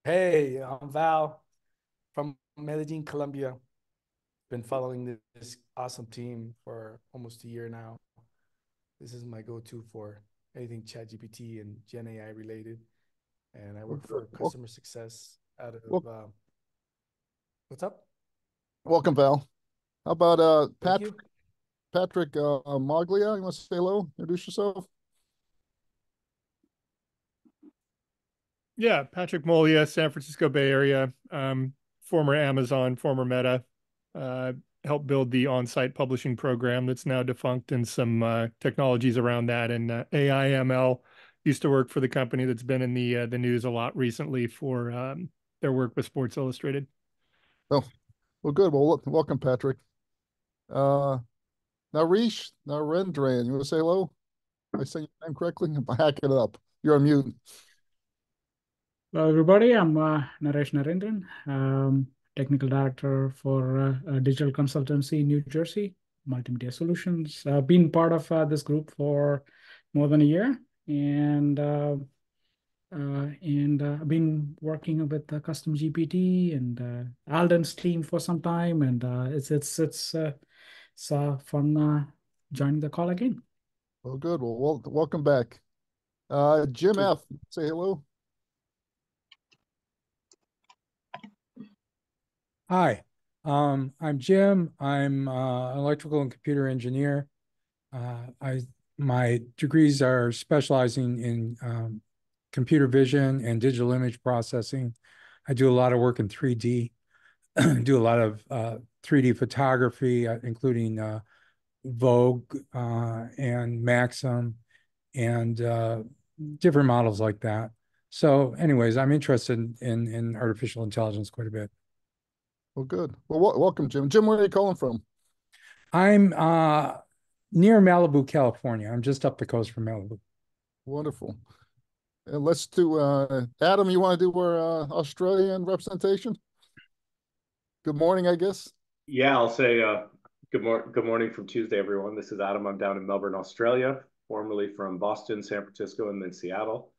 Hey, I'm Val from Medellin, Colombia. Been following this awesome team for almost a year now. This is my go-to for anything ChatGPT and Gen AI related. And I Well, work good. for customer success out of Well, what's up? welcome, Val. How about Thank you. Patrick Moglia? You want to say hello? Introduce yourself. Yeah, Patrick Molia, San Francisco Bay Area, former Amazon, former Meta, uh, helped build the on-site publishing program that's now defunct and some technologies around that. And AI ML used to work for the company that's been in the news a lot recently for their work with Sports Illustrated. Oh, well, good. Well, welcome, Patrick. Uh, Narendran, you want to say hello? Am I saying your name correctly? I'm hacking it up. You're on mute. Hello, everybody. I'm Naresh Narendran, Technical Director for a digital consultancy in New Jersey, Multimedia Solutions. I've been part of this group for more than a year, and I've been working with Custom GPT and Alden's team for some time, and it's fun joining the call again. Well, good. Well, welcome back. Jim Thank you. F., say hello. Hi, I'm Jim. I'm an electrical and computer engineer. I My degrees are specializing in computer vision and digital image processing. I do a lot of work in 3D, do a lot of 3D photography, including Vogue and Maxim and different models like that. So, anyways, I'm interested in artificial intelligence quite a bit. Well, good. Well, welcome, Jim. Jim, where are you calling from? I'm near Malibu, California. I'm just up the coast from Malibu. Wonderful. And let's do Adam, you want to do our Australian representation? Good morning, I guess. Yeah, I'll say good morning from Tuesday, everyone. This is Adam. I'm down in Melbourne, Australia, formerly from Boston, San Francisco, and then Seattle.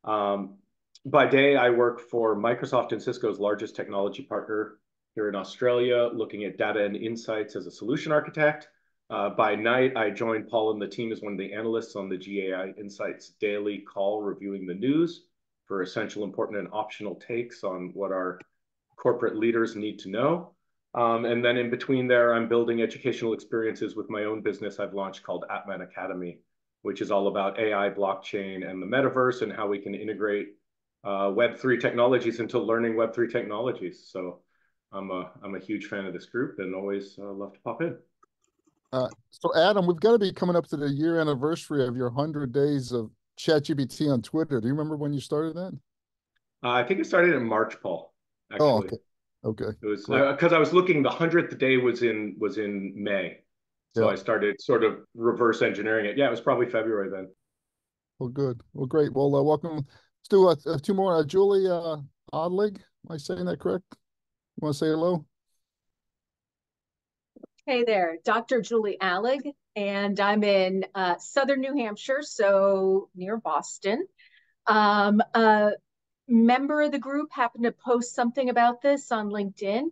Um, by day, I work for Microsoft and Cisco's largest technology partner here in Australia, looking at data and insights as a solution architect. By night, I join Paul and the team as one of the analysts on the GAI Insights daily call, reviewing the news for essential, important, and optional takes on what our corporate leaders need to know. And then in between there, I'm building educational experiences with my own business I've launched called Atman Academy, which is all about AI, blockchain, and the metaverse and how we can integrate Web3 technologies into learning Web3 technologies. So I'm a huge fan of this group and always love to pop in. So Adam, we've got to be coming up to the year anniversary of your 100 days of ChatGPT on Twitter. Do you remember when you started that? I think it started in March, Paul, Oh, actually. okay. Okay. It was Great. because I was looking, the 100th day was in May. So Yeah. I started sort of reverse engineering it. Yeah, it was probably February then. Well, good. Well, great. Well, welcome. Let's do two more. Julie Odlig. Am I saying that correct? You want to say hello? Hey there, Dr. Julie Allig, and I'm in southern New Hampshire, so near Boston. A member of the group happened to post something about this on LinkedIn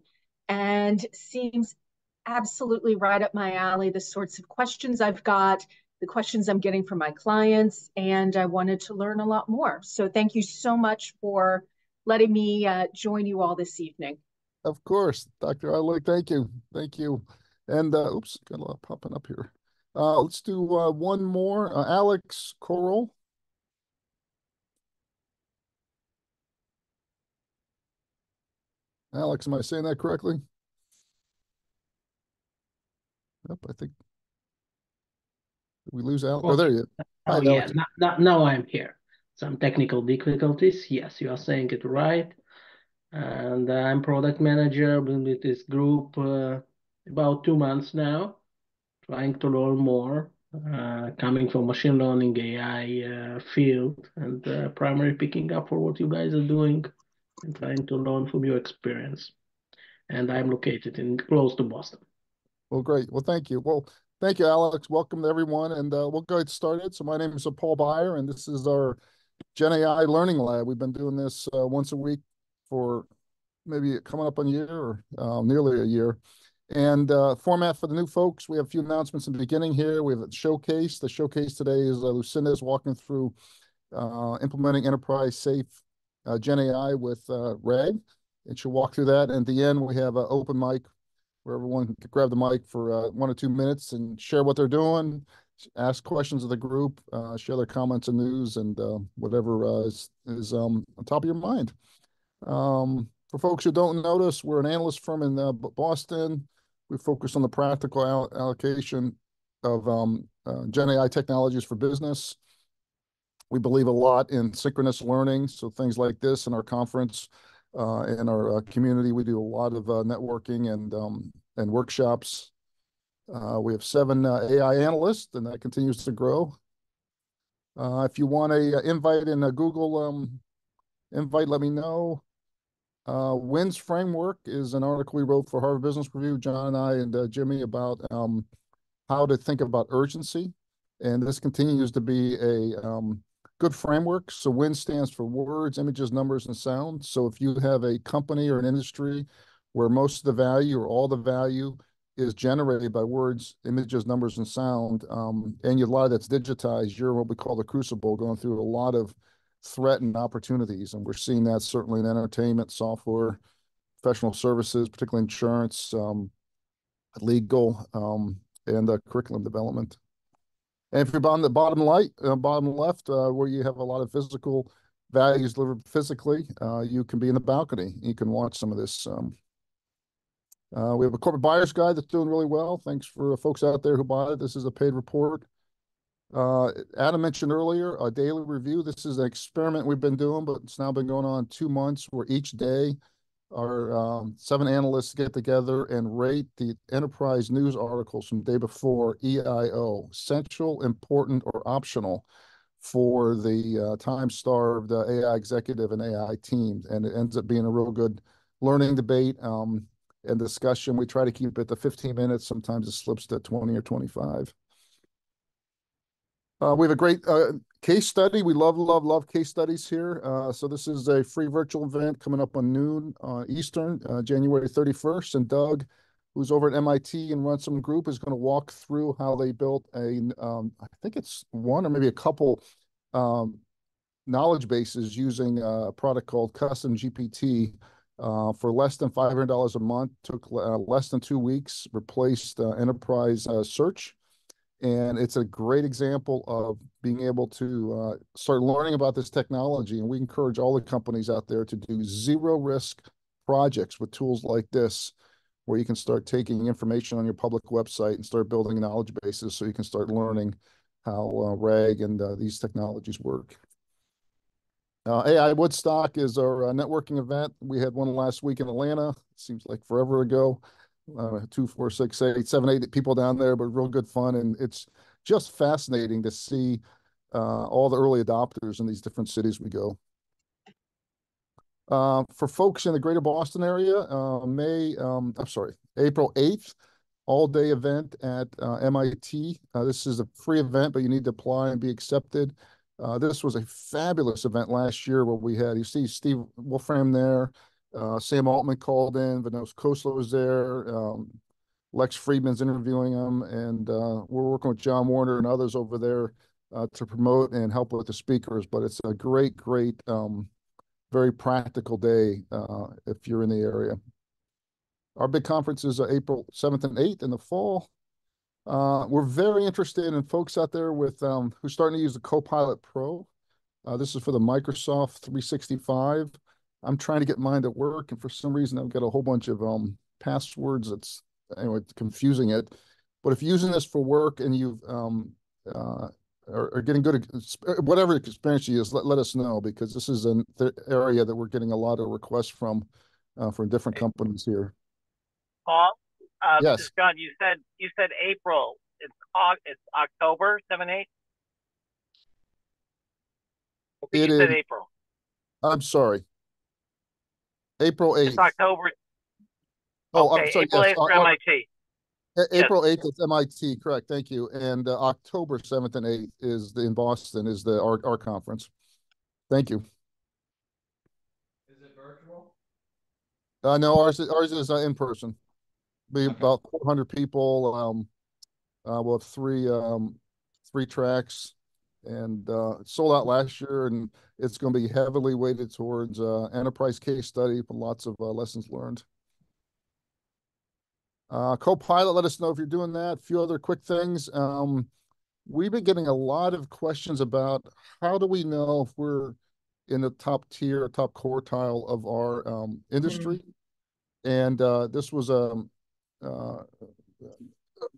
and seems absolutely right up my alley, the sorts of questions I've got, the questions I'm getting from my clients, and I wanted to learn a lot more. So thank you so much for letting me join you all this evening. Of course, Dr. Odlig. Thank you. Thank you. And oops, got a lot popping up here. Let's do one more. Alex Coral. Alex, am I saying that correctly? Yep, I think. Did we lose Alex? Oh, there you are. Oh, Hi, yeah. Alex. Now I'm here. Some technical difficulties. Yes, you are saying it right. And I'm product manager. Been with this group about 2 months now, trying to learn more, coming from machine learning AI field, and primarily picking up for what you guys are doing and trying to learn from your experience. And I'm located in close to Boston. Well, great. Well, thank you. Well, thank you, Alex. Welcome to everyone. And we'll get started. So my name is Paul Berer, and this is our Gen AI Learning Lab. We've been doing this once a week for maybe coming up on a year or nearly a year. And format for the new folks, we have a few announcements in the beginning here. We have a showcase. The showcase today is Lucenda is walking through implementing Enterprise-Safe GenAI with Reg. And she'll walk through that. And at the end, we have an open mic where everyone can grab the mic for 1 or 2 minutes and share what they're doing, ask questions of the group, share their comments and news, and whatever is on top of your mind. For folks who don't notice, we're an analyst firm in Boston. We focus on the practical allocation of Gen AI technologies for business. We believe a lot in synchronous learning, so things like this in our conference, in our community, we do a lot of networking and workshops. We have 7 AI analysts, and that continues to grow. If you want a invite in a Google invite, let me know. WINS framework is an article we wrote for Harvard Business Review, John and I and Jimmy, about how to think about urgency. And this continues to be a good framework. So WINS stands for words, images, numbers, and sound. So if you have a company or an industry where most of the value or all the value is generated by words, images, numbers, and sound, and a lot of that's digitized, you're what we call the crucible, going through a lot of threat and opportunities. And we're seeing that certainly in entertainment, software, professional services, particularly insurance, legal, and curriculum development. And if you're on the bottom left, where you have a lot of physical values delivered physically, you can be in the balcony. You can watch some of this. We have a corporate buyer's guide that's doing really well. Thanks for folks out there who bought it. This is a paid report. Adam mentioned earlier a daily review. This is an experiment we've been doing, but it's now been going on 2 months, where each day our 7 analysts get together and rate the enterprise news articles from the day before, EIO, essential, important, or optional, for the time-starved AI executive and AI team. And it ends up being a real good learning debate and discussion. We try to keep it to 15 minutes. Sometimes it slips to 20 or 25. We have a great case study. We love case studies here. So this is a free virtual event coming up on noon Eastern, January 31st. And Doug, who's over at MIT and runs some group, is going to walk through how they built a, I think it's one or maybe a couple knowledge bases using a product called Custom GPT for less than $500 a month. Took less than 2 weeks, replaced enterprise search. And it's a great example of being able to start learning about this technology. And we encourage all the companies out there to do zero-risk projects with tools like this, where you can start taking information on your public website and start building knowledge bases so you can start learning how RAG and these technologies work. AI Woodstock is our networking event. We had one last week in Atlanta. It seems like forever ago. 2, 4, 6, 8, 7, 8 people down there, but real good fun. And it's just fascinating to see all the early adopters in these different cities we go. For folks in the greater Boston area, April 8th, all-day event at MIT. This is a free event, but you need to apply and be accepted. This was a fabulous event last year where we had, you see Steve Wolfram there, Sam Altman called in, Vinos Khosla was there, Lex Friedman's interviewing him, and we're working with John Warner and others over there to promote and help with the speakers. But it's a great, very practical day if you're in the area. Our big conference is April 7th and 8th in the fall. We're very interested in folks out there with who's starting to use the Copilot Pro. This is for the Microsoft 365. I'm trying to get mine to work, and for some reason I've got a whole bunch of passwords that's it's confusing it. But if you're using this for work and you've are getting good, whatever experience you use, let us know, because this is an area that we're getting a lot of requests from different companies here. Paul, yes, this is John. You said April. It's October 7, 8. It you is. said April. I'm sorry. April 8th. It's October. Oh, okay, I'm sorry. April 8th for MIT. April 8th is MIT, correct. Thank you. And October 7th and 8th is in Boston, is our conference. Thank you. Is it No, ours is in person. Be about 400 people. We'll have three tracks, and it sold out last year, and it's going to be heavily weighted towards enterprise case study, but lots of lessons learned. Copilot, let us know if you're doing that. A few other quick things. We've been getting a lot of questions about how do we know if we're in the top tier, top quartile of our industry. And this was a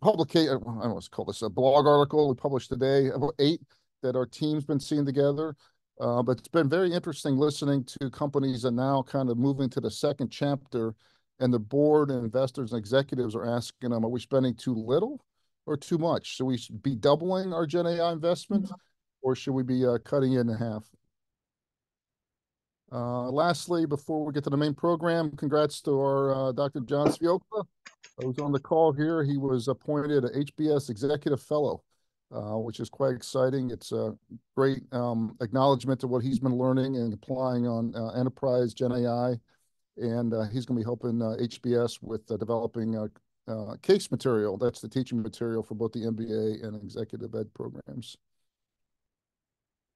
publication, I don't know what to call this, a blog article we published today, about 8 that our team's been seeing together. But it's been very interesting listening to companies that now kind of moving to the second chapter, and the board and investors and executives are asking them, are we spending too little or too much? Should we be doubling our Gen AI investment, or should we be cutting it in half? Lastly, before we get to the main program, congrats to our Dr. John Sviocka, who's on the call here. He was appointed a HBS Executive Fellow, which is quite exciting. It's a great acknowledgement to what he's been learning and applying on enterprise Gen AI. And he's going to be helping HBS with developing case material. That's the teaching material for both the MBA and executive ed programs.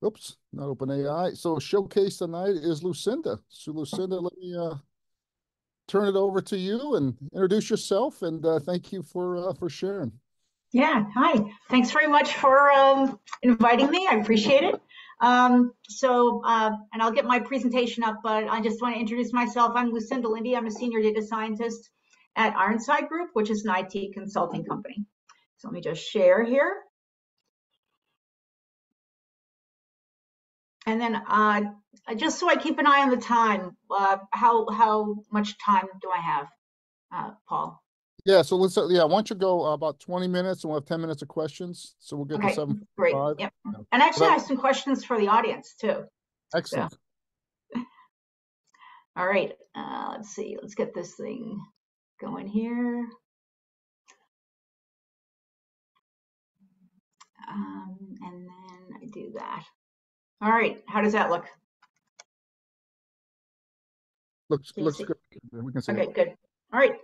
Oops, not OpenAI. So showcase tonight is Lucenda. So Lucenda, let me turn it over to you and introduce yourself, and thank you for sharing. Yeah, hi. Thanks very much for inviting me. I appreciate it. And I'll get my presentation up, but I just want to introduce myself. I'm Lucenda Lindy. I'm a senior data scientist at Ironside Group, which is an IT consulting company. So let me just share here. And then just so I keep an eye on the time, how much time do I have, Paul? Yeah, so let's, why don't you go about 20 minutes, and we'll have 10 minutes of questions. So we'll get to 7:45. Great. Yep. And actually, I have some questions for the audience, too. Excellent. So. All right, let's see. Let's get this thing going here. And then I do that. All right, how does that look? Looks good. We can see okay, it. Good. All right,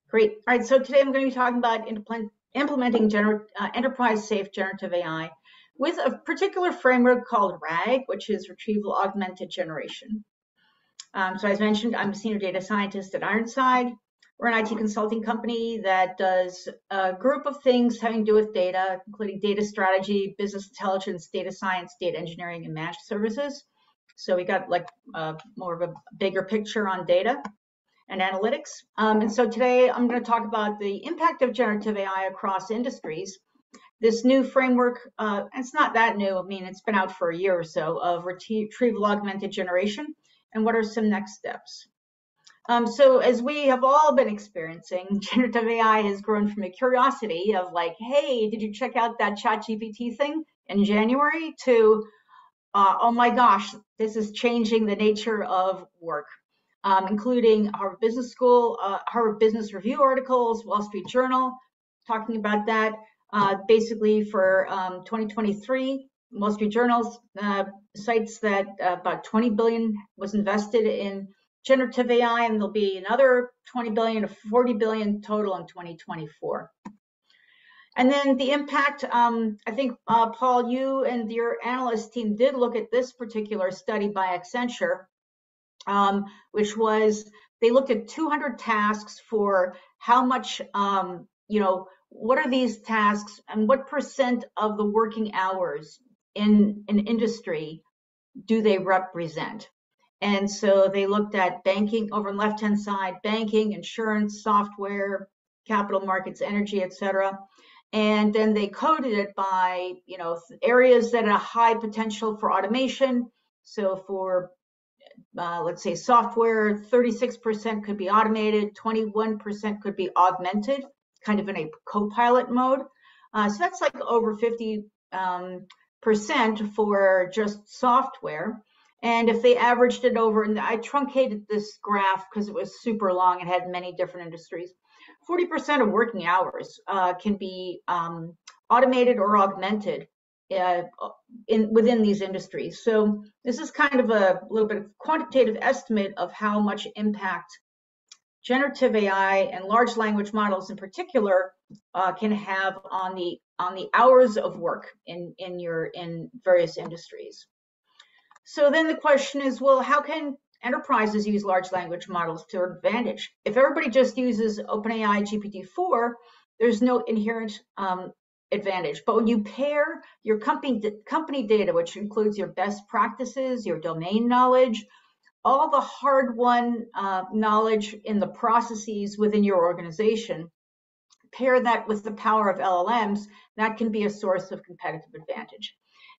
great. All right, so today I'm going to be talking about implementing Enterprise-Safe Generative AI with a particular framework called RAG, which is Retrieval-Augmented Generation. So as mentioned, I'm a senior data scientist at Ironside. We're an IT consulting company that does a group of things having to do with data, including data strategy, business intelligence, data science, data engineering, and managed services. So we got like more of a bigger picture on data and analytics. And so today I'm going to talk about the impact of generative AI across industries. This new framework, it's not that new. I mean, it's been out for a year or so, of Retrieval-Augmented Generation, and what are some next steps. So as we have all been experiencing, generative AI has grown from a curiosity of like, hey, did you check out that ChatGPT thing in January, to, oh my gosh, this is changing the nature of work, including Harvard Business School, Harvard Business Review articles, Wall Street Journal, talking about that. Basically for 2023, Wall Street Journal cites that about 20 billion was invested in generative AI, and there'll be another 20 billion to 40 billion total in 2024. And then the impact, I think, Paul, you and your analyst team did look at this particular study by Accenture, which was, they looked at 200 tasks for how much, what are these tasks and what percent of the working hours in an industry do they represent? And so they looked at banking over on the left-hand side, banking, insurance, software, capital markets, energy, et cetera. And then they coded it by, areas that have high potential for automation. So for, let's say, software, 36% could be automated, 21% could be augmented, kind of in a co-pilot mode. So that's like over 50% for just software. And if they averaged it over, and I truncated this graph because it was super long, it had many different industries, 40% of working hours can be automated or augmented within these industries. So this is kind of a little bit of quantitative estimate of how much impact generative AI and large language models in particular can have on the hours of work in various industries. So then the question is, well, how can enterprises use large language models to their advantage? If everybody just uses OpenAI GPT-4, there's no inherent advantage. But when you pair your company data, which includes your best practices, your domain knowledge, all the hard-won knowledge in the processes within your organization, pair that with the power of LLMs, that can be a source of competitive advantage.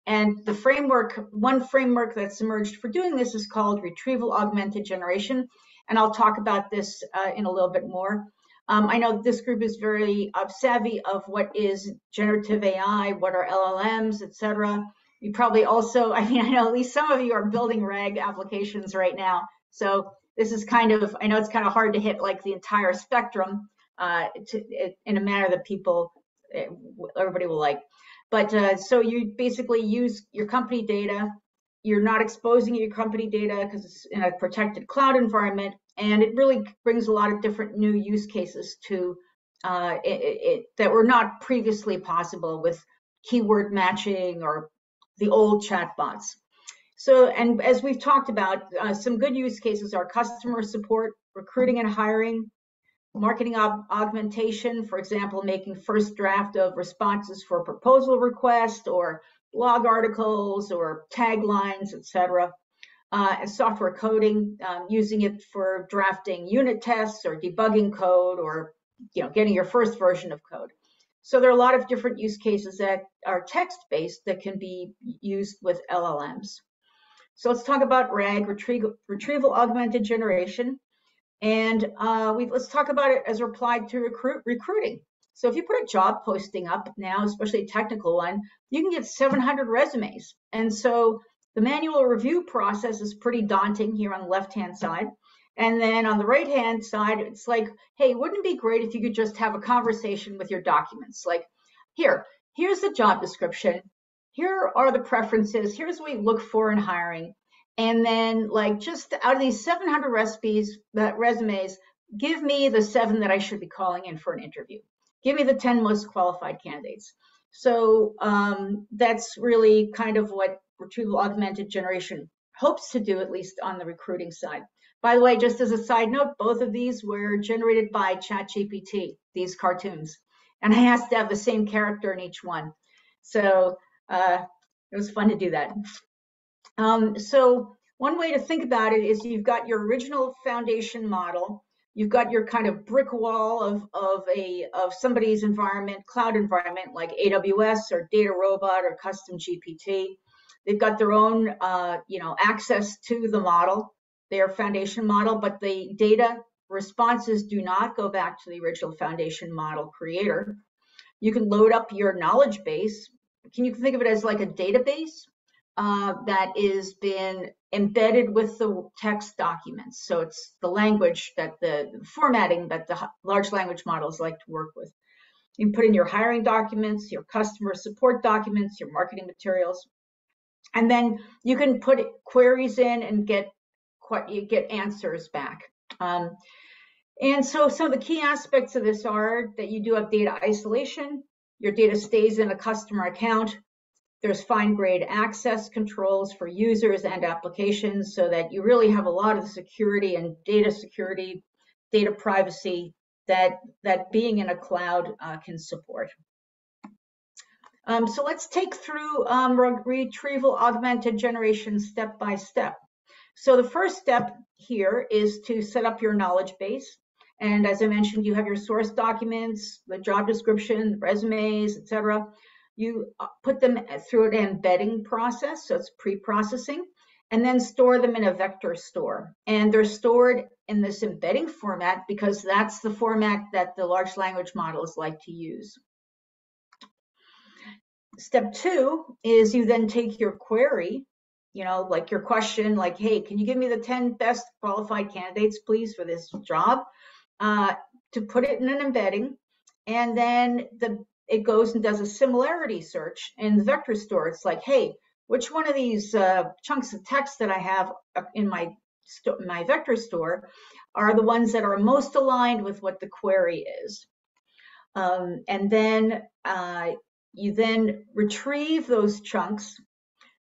And the framework, one framework that's emerged for doing this is called Retrieval-Augmented Generation. And I'll talk about this in a little bit more. I know this group is very savvy of what is generative AI, what are LLMs, et cetera. You probably also, I mean, I know at least some of you are building RAG applications right now. So this is kind of, I know it's kind of hard to hit like the entire spectrum in a manner that everybody will like. But so you basically use your company data. You're not exposing your company data because it's in a protected cloud environment. And it really brings a lot of different new use cases to that were not previously possible with keyword matching or the old chatbots. So, and as we've talked about, some good use cases are customer support, recruiting and hiring, marketing augmentation, for example, making first draft of responses for proposal requests or blog articles or taglines, etc. And software coding, using it for drafting unit tests or debugging code or getting your first version of code. So there are a lot of different use cases that are text-based that can be used with LLMs. So let's talk about RAG, Retrieval-Augmented Generation. And let's talk about it as applied to recruiting. So if you put a job posting up now, especially a technical one, you can get 700 resumes. And so the manual review process is pretty daunting here on the left-hand side. And then on the right-hand side, it's like, hey, wouldn't it be great if you could just have a conversation with your documents? Like, here's the job description. Here are the preferences. Here's what we look for in hiring. And then, like, just out of these 700 resumes, give me the 7 that I should be calling in for an interview. Give me the 10 most qualified candidates. So that's really kind of what Retrieval-Augmented Generation hopes to do, at least on the recruiting side. By the way, just as a side note, both of these were generated by ChatGPT, these cartoons. And I asked to have the same character in each one. So it was fun to do that. So one way to think about it is you've got your original foundation model. You've got your kind of brick wall of somebody's environment, cloud environment, like AWS or DataRobot or Custom GPT. They've got their own, access to the model, their foundation model, but the data responses do not go back to the original foundation model creator. You can load up your knowledge base. Can you think of it as like a database that is been embedded with the text documents? So it's the language that the formatting that the large language models like to work with. You can put in your hiring documents, your customer support documents, your marketing materials. And then you can put queries in and get answers back. And so some of the key aspects of this are that you do have data isolation. Your data stays in a customer account. There's fine-grained access controls for users and applications so that you really have a lot of security and data security, data privacy that being in a cloud can support. So let's take through Retrieval-Augmented Generation step by step. So the first step here is to set up your knowledge base. And as I mentioned, you have your source documents, the job description, resumes, etc. You put them through an embedding process, so it's pre-processing, and then store them in a vector store. And they're stored in this embedding format because that's the format that the large language models like to use. Step 2 is you then take your query, like your question, like, hey, can you give me the 10 best qualified candidates, please, for this job, to put it in an embedding. And then it goes and does a similarity search in the vector store. It's like, hey, which one of these chunks of text that I have in my vector store are the ones that are most aligned with what the query is? And then you then retrieve those chunks.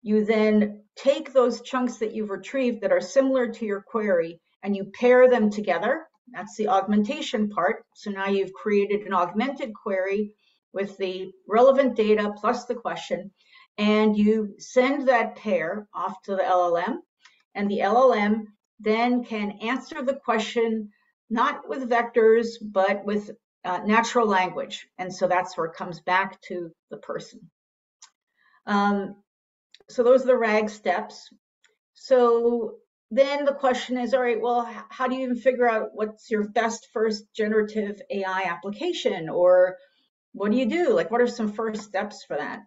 You then take those chunks that you've retrieved that are similar to your query and you pair them together. That's the augmentation part. So now you've created an augmented query with the relevant data plus the question, and you send that pair off to the LLM, and the LLM then can answer the question not with vectors, but with natural language. And so that's where it comes back to the person. So those are the RAG steps. So then the question is, all right, well, how do you even figure out what's your best first generative AI application? Or what do you do? Like, what are some first steps for that?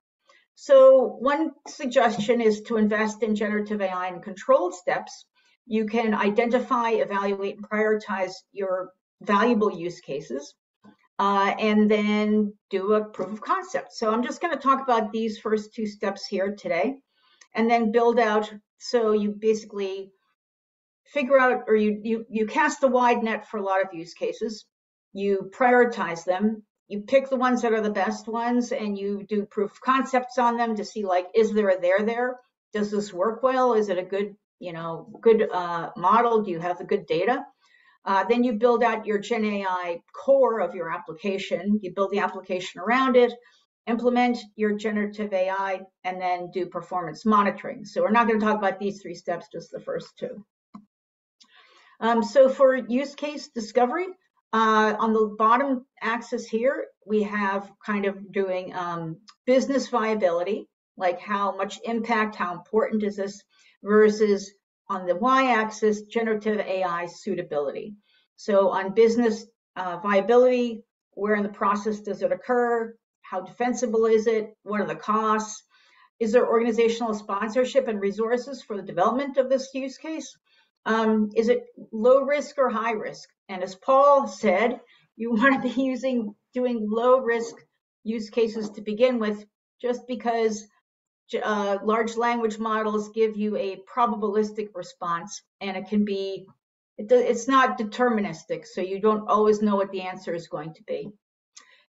So one suggestion is to invest in generative AI in controlled steps. You can identify, evaluate, and prioritize your valuable use cases, and then do a proof of concept. So I'm just going to talk about these first two steps here today, and then build out. So you basically figure out, or you cast a wide net for a lot of use cases. You prioritize them. You pick the ones that are the best ones, and you do proof of concepts on them to see, like, is there a there? Does this work well? Is it a good, good model? Do you have the good data? Then you build out your GenAI core of your application. You build the application around it, implement your generative AI, and then do performance monitoring. So we're not going to talk about these three steps, just the first two. So for use case discovery, on the bottom axis here, we have kind of doing business viability, like how much impact, how important is this, versus on the y-axis, generative AI suitability. So on business viability, where in the process does it occur? How defensible is it? What are the costs? Is there organizational sponsorship and resources for the development of this use case? Is it low risk or high risk? And as Paul said, you want to be doing low risk use cases to begin with, just because large language models give you a probabilistic response, and it can be, it's not deterministic, so you don't always know what the answer is going to be.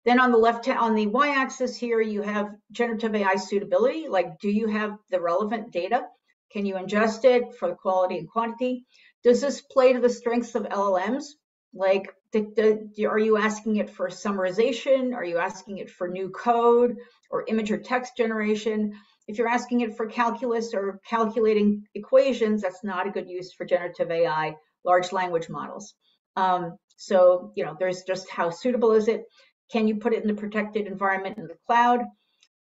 Then on the left, on the y-axis here, you have generative AI suitability. Like, do you have the relevant data? Can you ingest it for the quality and quantity? Does this play to the strengths of LLMs? Like, are you asking it for summarization? Are you asking it for new code or image or text generation? If you're asking it for calculus or calculating equations, that's not a good use for generative AI, large language models. So, there's just how suitable is it? Can you put it in the protected environment in the cloud?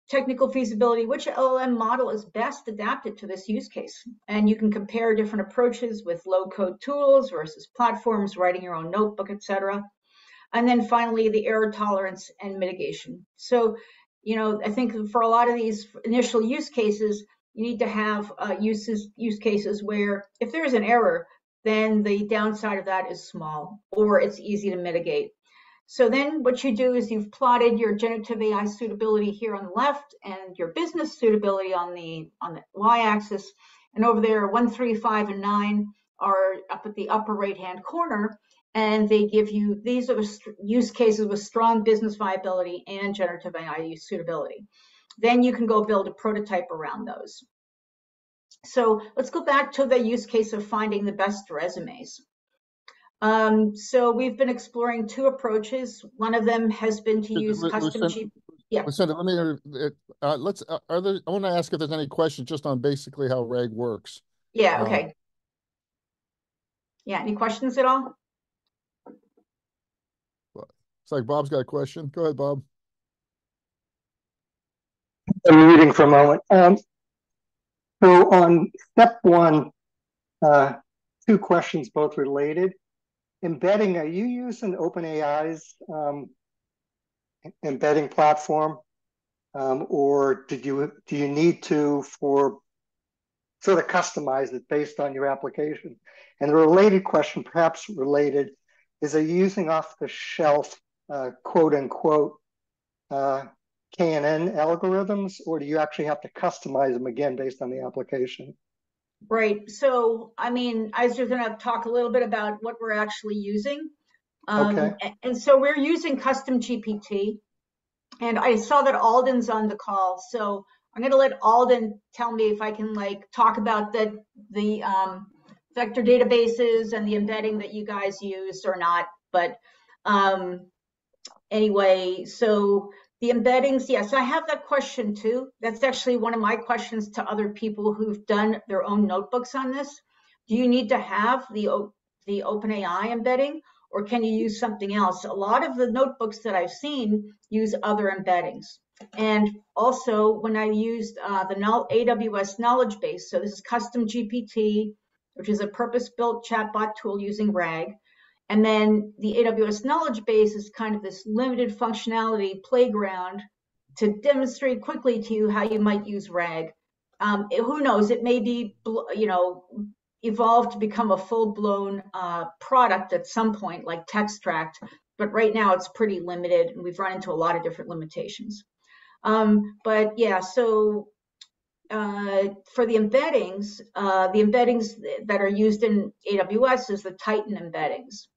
Technical feasibility, which LLM model is best adapted to this use case? And you can compare different approaches with low-code tools versus platforms, writing your own notebook, etc. And then finally, the error tolerance and mitigation. So, I think for a lot of these initial use cases, you need to have use cases where if there's an error, then the downside of that is small, or it's easy to mitigate. So then what you do is you've plotted your generative AI suitability here on the left and your business suitability on the y-axis. And over there, 1, 3, 5, and 9 are up at the upper right-hand corner. And they give you, these are the use cases with strong business viability and generative AI suitability. Then you can go build a prototype around those. So let's go back to the use case of finding the best resumes. So we've been exploring two approaches. One of them has been to use custom GPT. Yeah. Lucenda, let me I want to ask if there's any questions just on basically how RAG works. Yeah. Okay. Yeah. Any questions at all? It's like Bob's got a question. Go ahead, Bob. I'm reading for a moment. So on step 1, 2 questions, both related. Embedding, are you using OpenAI's embedding platform, or do you need to for sort of customize it based on your application? And the related question, perhaps related, is are you using off-the-shelf, quote unquote, KNN algorithms, or do you actually have to customize them again based on the application? Right. So, I mean, I was just going to talk a little bit about what we're actually using. Okay. And so we're using custom GPT. And I saw that Alden's on the call. So I'm going to let Alden tell me if I can talk about the vector databases and the embedding that you guys use or not. But anyway, so the embeddings, yes, I have that question too. That's actually one of my questions to other people who've done their own notebooks on this. Do you need to have the OpenAI embedding, or can you use something else? A lot of the notebooks that I've seen use other embeddings. And also when I used the AWS knowledge base, so this is custom GPT, which is a purpose-built chatbot tool using RAG. And then the AWS knowledge base is kind of this limited functionality playground to demonstrate quickly to you how you might use RAG. Who knows, it may be, evolve to become a full-blown product at some point, like Textract, but right now it's pretty limited, and we've run into a lot of different limitations. But yeah, so for the embeddings that are used in AWS is the Titan embeddings.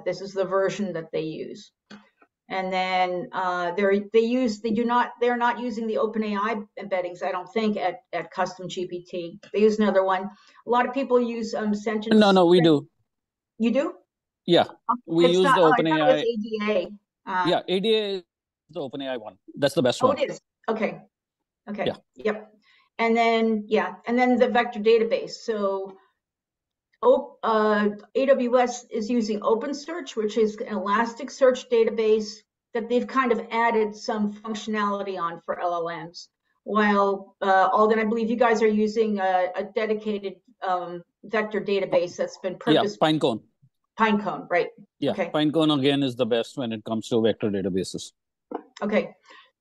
This is the version that they use. And then they're not using the OpenAI embeddings, I don't think, at custom GPT. They use another one. A lot of people use sentence. No, we do. You do? Yeah, we use the OpenAI. ADA. Yeah, ADA is the OpenAI one. That's the best one. Oh, it is. Okay. Yeah. Yep. And then the vector database. So AWS is using OpenSearch, which is an Elasticsearch database that they've kind of added some functionality on for LLMs. While Alden, I believe you guys are using a dedicated vector database that's been purpose. Yeah, Pinecone. Pinecone, right? Yeah, okay. Pinecone again is the best when it comes to vector databases. Okay.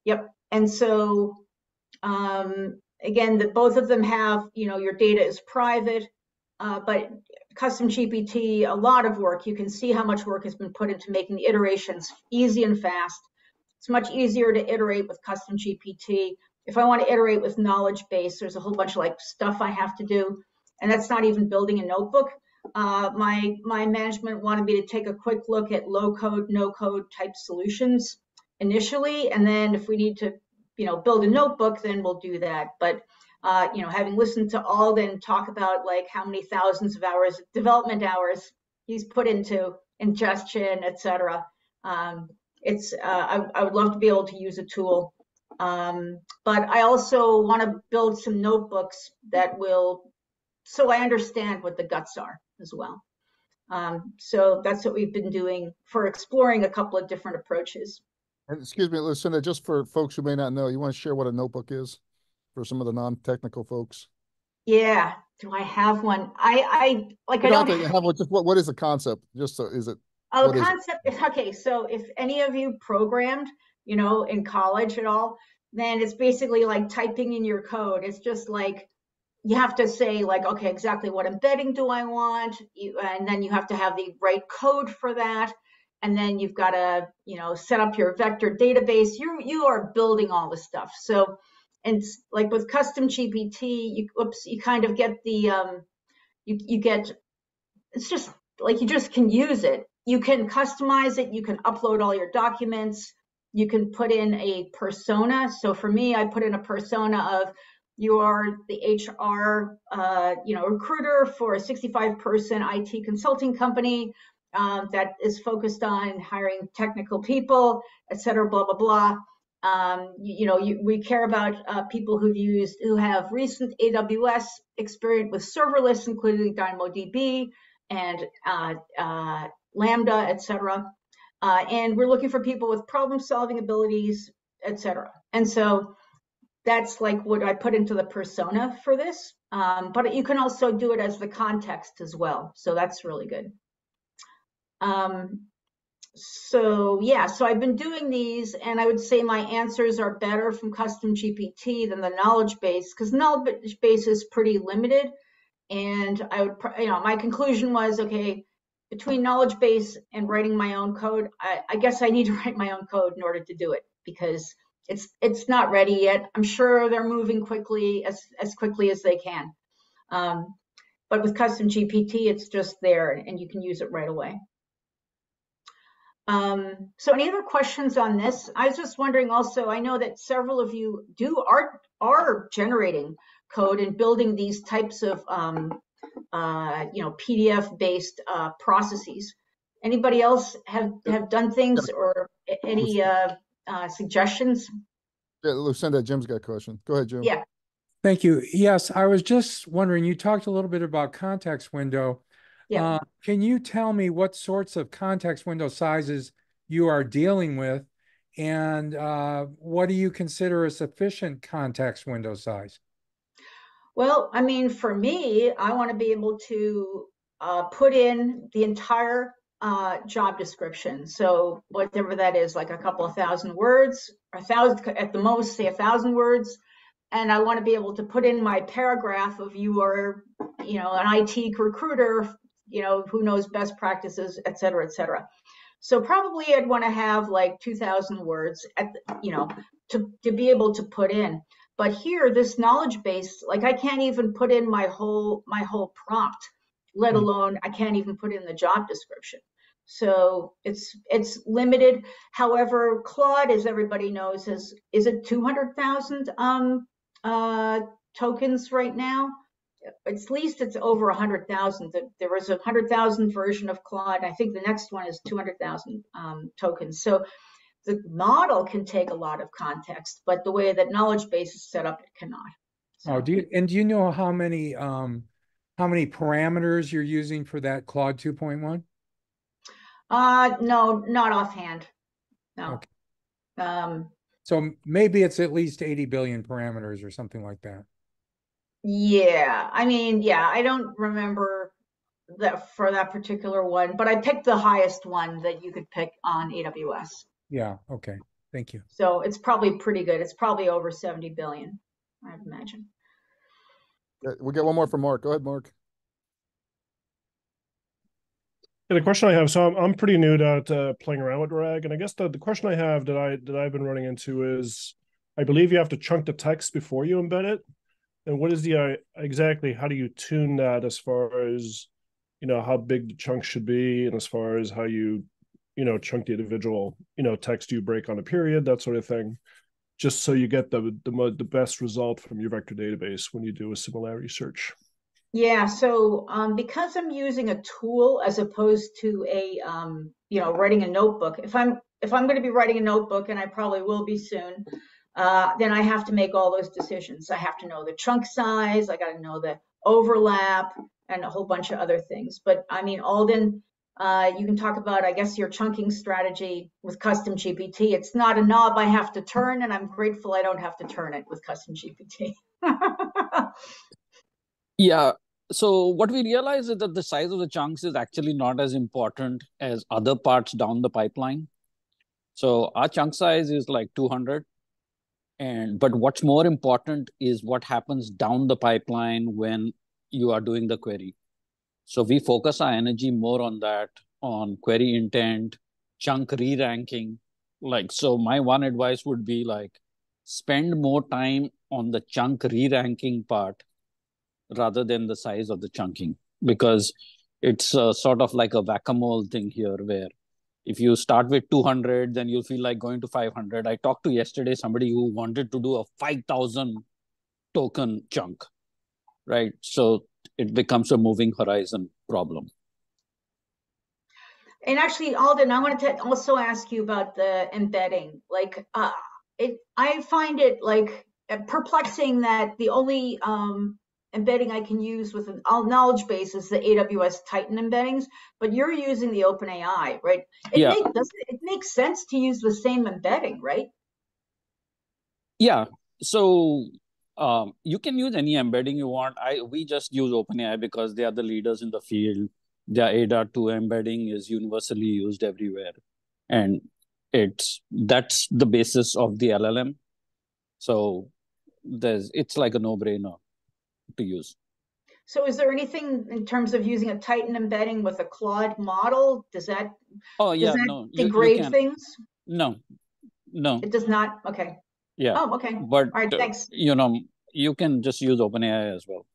Yep. And so again, both of them have, your data is private. But custom GPT, a lot of work. You can see how much work has been put into making the iterations easy and fast. It's much easier to iterate with custom GPT. If I want to iterate with knowledge base, there's a whole bunch of stuff I have to do. And that's not even building a notebook. My management wanted me to take a quick look at low code, no code type solutions initially. And then if we need to, build a notebook, then we'll do that. But having listened to Alden talk about how many thousands of hours, development hours he's put into ingestion, et cetera, I would love to be able to use a tool. But I also want to build some notebooks so I understand what the guts are as well. So that's what we've been doing for exploring a couple of different approaches. And excuse me, Lucenda, just for folks who may not know, you want to share what a notebook is for some of the non-technical folks? Yeah. Do I have one? I don't have one. Just what is the concept? Just so is it? Oh, the concept is okay. So if any of you programmed, in college at all, then it's basically like typing in your code. It's just you have to say okay, exactly what embedding do I want? And then you have to have the right code for that. And then you've got to, set up your vector database. You are building all this stuff. So, and with custom GPT, you kind of get the, you get, it's just you just can use it. You can customize it. You can upload all your documents. You can put in a persona. So for me, I put in a persona of you are the HR, recruiter for a 65-person IT consulting company. That is focused on hiring technical people, et cetera, blah, blah, blah. We care about people who have recent AWS experience with serverless, including DynamoDB and Lambda, et cetera. And we're looking for people with problem-solving abilities, et cetera. And so that's what I put into the persona for this. But you can also do it as the context as well. So that's really good. So I've been doing these, and I would say my answers are better from custom GPT than the knowledge base, because knowledge base is pretty limited. And I would, my conclusion was, okay, between knowledge base and writing my own code, I guess I need to write my own code in order to do it. because it's not ready yet. I'm sure they're moving quickly, as quickly as they can. But with custom GPT, it's just there and you can use it right away. So any other questions on this? I was just wondering also, I know that several of you are generating code and building these types of PDF-based processes. Anybody else have done things or any suggestions? Yeah, Lucenda, Jim's got a question. Go ahead, Jim. Yeah. Thank you. Yes, I was just wondering, you talked a little bit about context window. Yeah. Can you tell me what sorts of context window sizes you are dealing with, and what do you consider a sufficient context window size? Well, I mean, for me, I want to be able to put in the entire job description. So whatever that is, like a couple of thousand words, or 1,000 at the most, say 1,000 words. And I want to be able to put in my paragraph of you are, an IT recruiter, who knows best practices, et cetera, et cetera. So probably I'd want to have like 2,000 words to be able to put in. But here, this knowledge base, like I can't even put in my whole prompt, let alone I can't even put in the job description. So it's limited. However, Claude, as everybody knows, is it 200,000 tokens right now? At least it's over 100,000. There was a 100,000 version of Claude. I think the next one is 200,000 tokens. So the model can take a lot of context, but the way that knowledge base is set up, it cannot. So. Oh, do you know how many parameters you're using for that Claude 2.1? No, not offhand. No. Okay. So maybe it's at least 80 billion parameters or something like that. Yeah, I mean, yeah, I don't remember that for that particular one, but I picked the highest one that you could pick on AWS. Yeah, okay. Thank you. So it's probably pretty good. It's probably over 70 billion, I'd imagine. We'll get one more from Mark. Go ahead, Mark. Yeah, the question I have, so I'm pretty new to playing around with RAG, and I guess the question I have that I've been running into is, I believe you have to chunk the text before you embed it. And what is the exactly, how do you tune that as far as, how big the chunk should be, and as far as how you, chunk the individual, text you break on a period, that sort of thing, just so you get the best result from your vector database when you do a similarity search? Yeah, so because I'm using a tool as opposed to a writing a notebook, if I'm going to be writing a notebook, and I probably will be soon, then I have to make all those decisions. I have to know the chunk size, I got to know the overlap, and a whole bunch of other things. But I mean, Alden, you can talk about, I guess, your chunking strategy with custom GPT. It's not a knob I have to turn, and I'm grateful I don't have to turn it with custom GPT. Yeah. So what we realize is that the size of the chunks is actually not as important as other parts down the pipeline. So our chunk size is like 200. But what's more important is what happens down the pipeline when you are doing the query. So we focus our energy more on that, on query intent, chunk re-ranking. So my one advice would be spend more time on the chunk re-ranking part rather than the size of the chunking, because it's sort of like a whack-a-mole thing here, where if you start with 200, then you'll feel like going to 500. I talked to yesterday somebody who wanted to do a 5,000 token chunk, right? So it becomes a moving horizon problem. And actually, Alden, I wanted to also ask you about the embedding. I find it perplexing that the only embedding I can use with a knowledge base is the AWS Titan embeddings, but you're using the OpenAI, right? It makes sense to use the same embedding, right? Yeah. So you can use any embedding you want. We just use OpenAI because they are the leaders in the field. Their ADA2 embedding is universally used everywhere, and that's the basis of the LLM. So it's like a no-brainer to use. So is there anything in terms of using a Titan embedding with a Claude model? Does that degrade things? No, No. It does not? Okay. Yeah. Oh, okay. But, all right, thanks. You can just use OpenAI as well.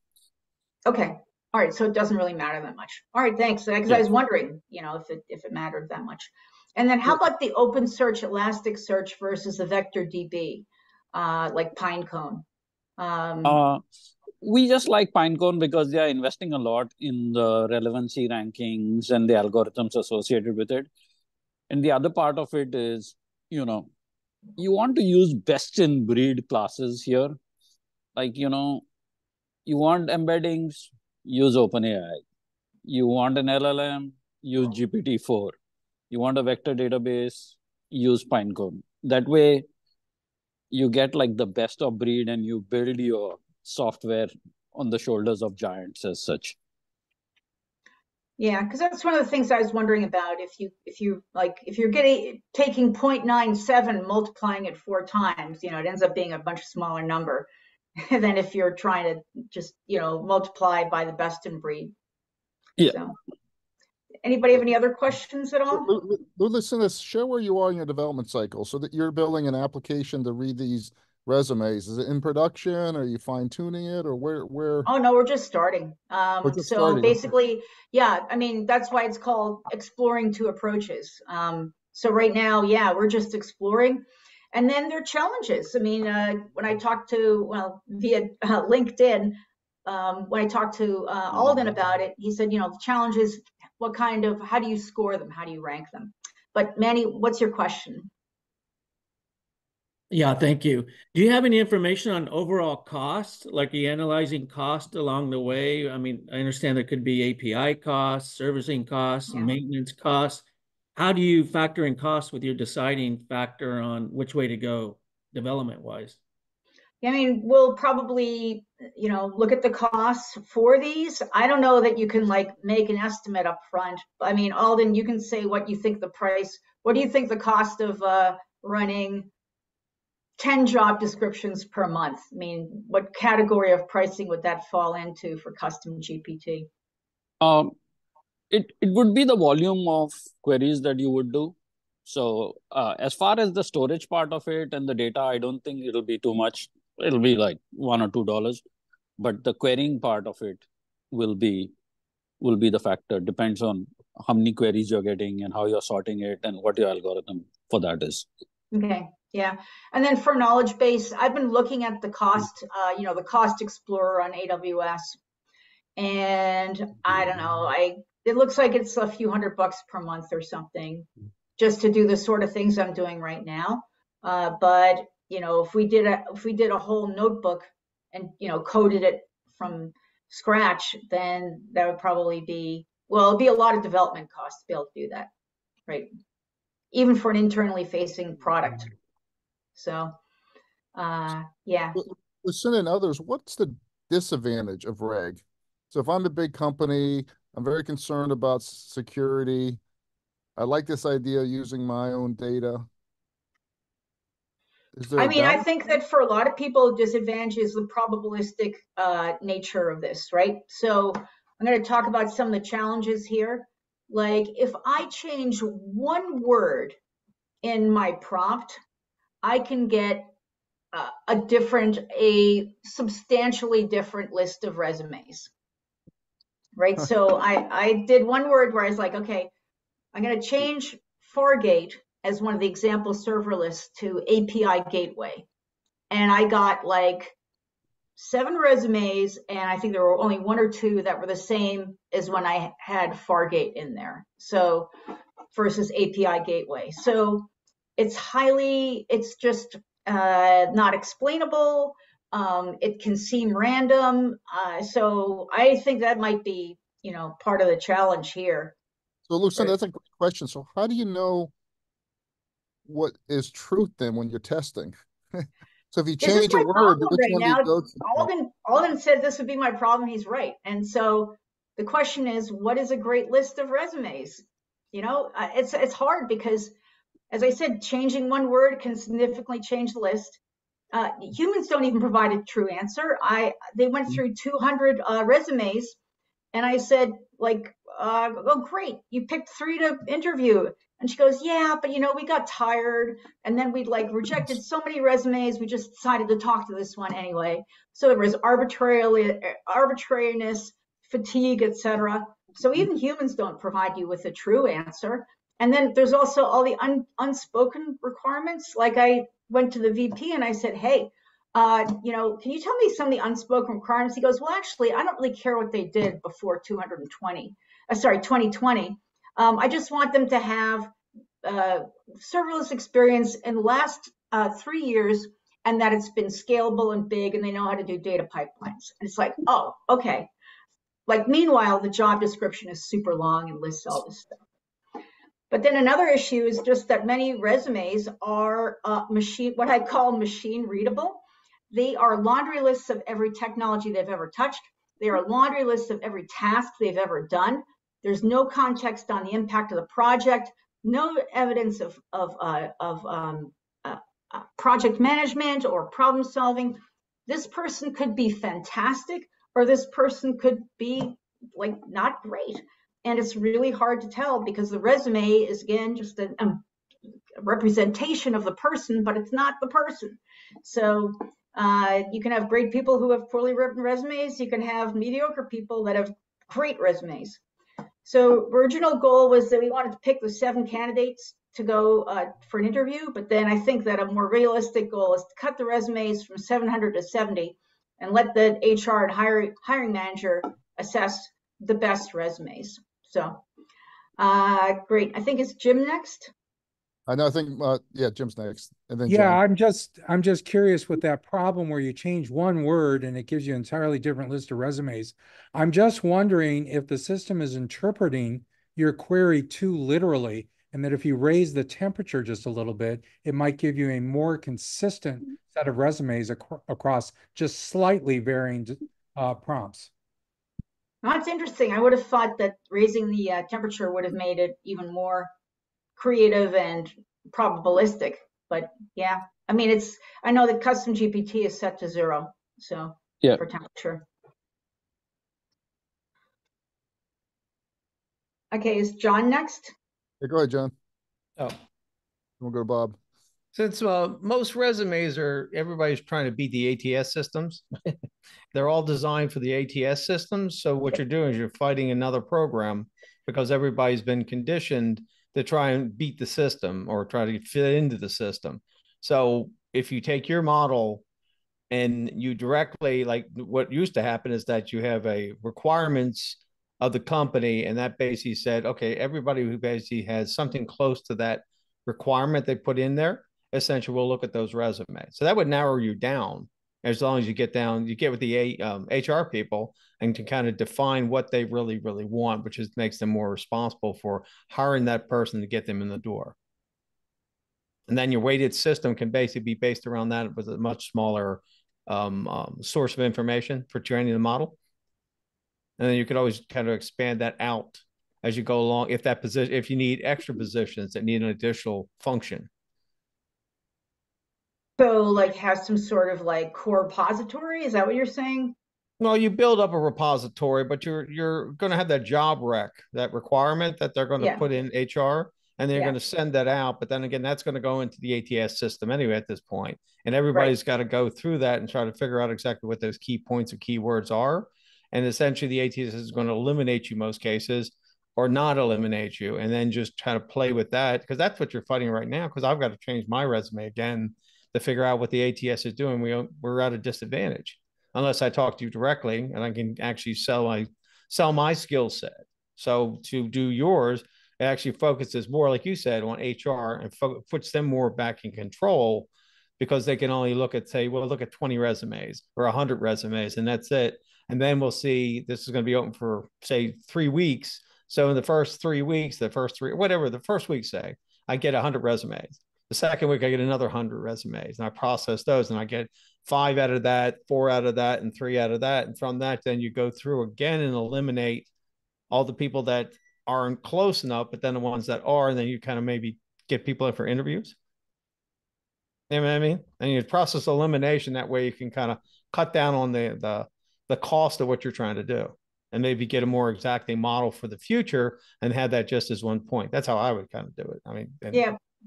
Okay. All right. So it doesn't really matter that much. All right. Thanks. Because I was wondering, if it mattered that much. And then how about the OpenSearch Elasticsearch versus the vector DB, like Pinecone? We just like Pinecone because they are investing a lot in the relevancy rankings and the algorithms associated with it. And the other part of it is, you want to use best in breed classes here. Like, you want embeddings, use OpenAI. You want an LLM, use GPT-4. You want a vector database, use Pinecone. That way, you get like the best of breed and you build your software on the shoulders of giants as such. Yeah, because that's one of the things I was wondering about. If you're taking 0.97, multiplying it 4 times, it ends up being a much smaller number than if you're trying to just multiply by the best in breed. Yeah. So, anybody have any other questions at all? Lucenda, share where you are in your development cycle, so that you're building an application to read these resumes. Is it in production? Are you fine tuning it, or where? Oh no, we're just starting. Starting. Basically, yeah, I mean, that's why it's called exploring 2 approaches. So right now, yeah, we're just exploring. And then there are challenges. I mean, when I talked to, via LinkedIn, when I talked to Alden about it, he said, the challenge is how do you score them? How do you rank them? But Manny, what's your question? Yeah, thank you. Do you have any information on overall cost? Like, are you analyzing cost along the way? I mean, I understand there could be API costs, servicing costs, maintenance costs. How do you factor in costs with your deciding factor on which way to go development-wise? I mean, we'll probably, look at the costs for these. I don't know that you can make an estimate up front. I mean, Alden, you can say what do you think the cost of running 10 job descriptions per month? I mean, what category of pricing would that fall into for custom GPT? It would be the volume of queries that you would do. So as far as the storage part of it and the data, I don't think it'll be too much. It'll be like $1 or $2, but the querying part of it will be the factor. Depends on how many queries you're getting and how you're sorting it and what your algorithm for that is. Okay. Yeah. And then for knowledge base, I've been looking at the cost, the cost explorer on AWS. And I don't know, it looks like it's a few $100 per month or something just to do the sort of things I'm doing right now. But, if we did a whole notebook and, coded it from scratch, then that would probably be, it'd be a lot of development costs to be able to do that. Right. Even for an internally facing product. So, yeah. Lucenda and others, what's the disadvantage of RAG? So if I'm a big company, I'm very concerned about security. I like this idea of using my own data. I think that for a lot of people, disadvantage is the probabilistic nature of this, right? So I'm going to talk about some of the challenges here. Like if I change one word in my prompt, I can get a substantially different list of resumes, right? So I did one word where I was like, okay, I'm going to change Fargate as one of the example serverless to API gateway. And I got like 7 resumes, and I think there were only 1 or 2 that were the same as when I had Fargate in there. So versus API gateway. So it's just not explainable. It can seem random. So I think that might be, part of the challenge here. So Lucenda, that's a great question. So how do you know what is truth then when you're testing? So if you change a word, which one do you go to? Alden said this would be my problem. He's right. And so the question is, what is a great list of resumes? It's hard because, as I said, changing one word can significantly change the list. Humans don't even provide a true answer. They went through 200 resumes, and I said, like, oh, great, you picked 3 to interview. And she goes, yeah, but we got tired, and then we'd like rejected so many resumes, we just decided to talk to this one anyway. So there was arbitrariness, fatigue, etc. So even humans don't provide you with a true answer. And then there's also all the unspoken requirements. Like I went to the VP and I said, hey, can you tell me some of the unspoken requirements? He goes, well, actually, I don't really care what they did before 2020. I just want them to have serverless experience in the last 3 years, and that it's been scalable and big, and they know how to do data pipelines. And it's like, oh, okay. Like, meanwhile, the job description is super long and lists all this stuff. But then another issue is just that many resumes are what I call machine readable. They are laundry lists of every technology they've ever touched. They are laundry lists of every task they've ever done. There's no context on the impact of the project, no evidence of project management or problem solving. This person could be fantastic, or this person could be like not great. And it's really hard to tell because the resume is, again, just a representation of the person, but it's not the person. So you can have great people who have poorly written resumes. You can have mediocre people that have great resumes. So original goal was that we wanted to pick the 7 candidates to go for an interview, but then I think that a more realistic goal is to cut the resumes from 700 to 70 and let the HR and hiring manager assess the best resumes. So great. I think it's Jim next. I know. I think yeah, Jim's next, and then yeah, John. I'm just curious with that problem where you change one word and it gives you an entirely different list of resumes. I'm just wondering if the system is interpreting your query too literally, and that if you raise the temperature just a little bit, it might give you a more consistent set of resumes across just slightly varying prompts. That's interesting. I would have thought that raising the temperature would have made it even more creative and probabilistic, but yeah, I mean, I know that custom GPT is set to 0, so yeah, for temperature. Okay, is John next? Yeah, go ahead, John. Oh, we'll go to Bob. Since most resumes everybody's trying to beat the ATS systems. They're all designed for the ATS systems. So what you're doing is you're fighting another program because everybody's been conditioned to try and beat the system or try to fit into the system. So if you take your model and you directly, like what used to happen is that you have a requirements of the company, and that basically said, okay, everybody who basically has something close to that requirement they put in there, essentially we'll look at those resumes. So that would narrow you down as long as you get with the HR people and can kind of define what they really, really want, which makes them more responsible for hiring that person to get them in the door. And then your weighted system can basically be based around that with a much smaller source of information for training the model. And then you could always kind of expand that out as you go along if you need extra positions that need an additional function. So like have some sort of like core repository? Is that what you're saying? Well, you build up a repository, but you're going to have that job rec, that requirement that they're going to put in HR, and they're going to send that out. But then again, that's going to go into the ATS system anyway at this point. And everybody's got to go through that and try to figure out exactly what those key points or keywords are. And essentially the ATS is going to eliminate you most cases or not eliminate you, and then just try to play with that, because that's what you're fighting right now, because I've got to change my resume again to figure out what the ATS is doing. We're at a disadvantage unless I talk to you directly and I can actually sell my skill set. So to do yours, it actually focuses more, like you said, on HR and puts them more back in control, because they can only look at 20 resumes or 100 resumes, and that's it. And then we'll see, this is going to be open for, say, 3 weeks. So in the first 3 weeks, the first week, say, I get 100 resumes. The second week, I get another 100 resumes, and I process those, and I get 5 out of that, 4 out of that, and 3 out of that. And from that, then you go through again and eliminate all the people that aren't close enough, but then the ones that are, and then you kind of maybe get people in for interviews. You know what I mean? And you process elimination. That way you can kind of cut down on the cost of what you're trying to do. and maybe get a more exacting model for the future and have that just as one point. That's how I would kind of do it. I mean,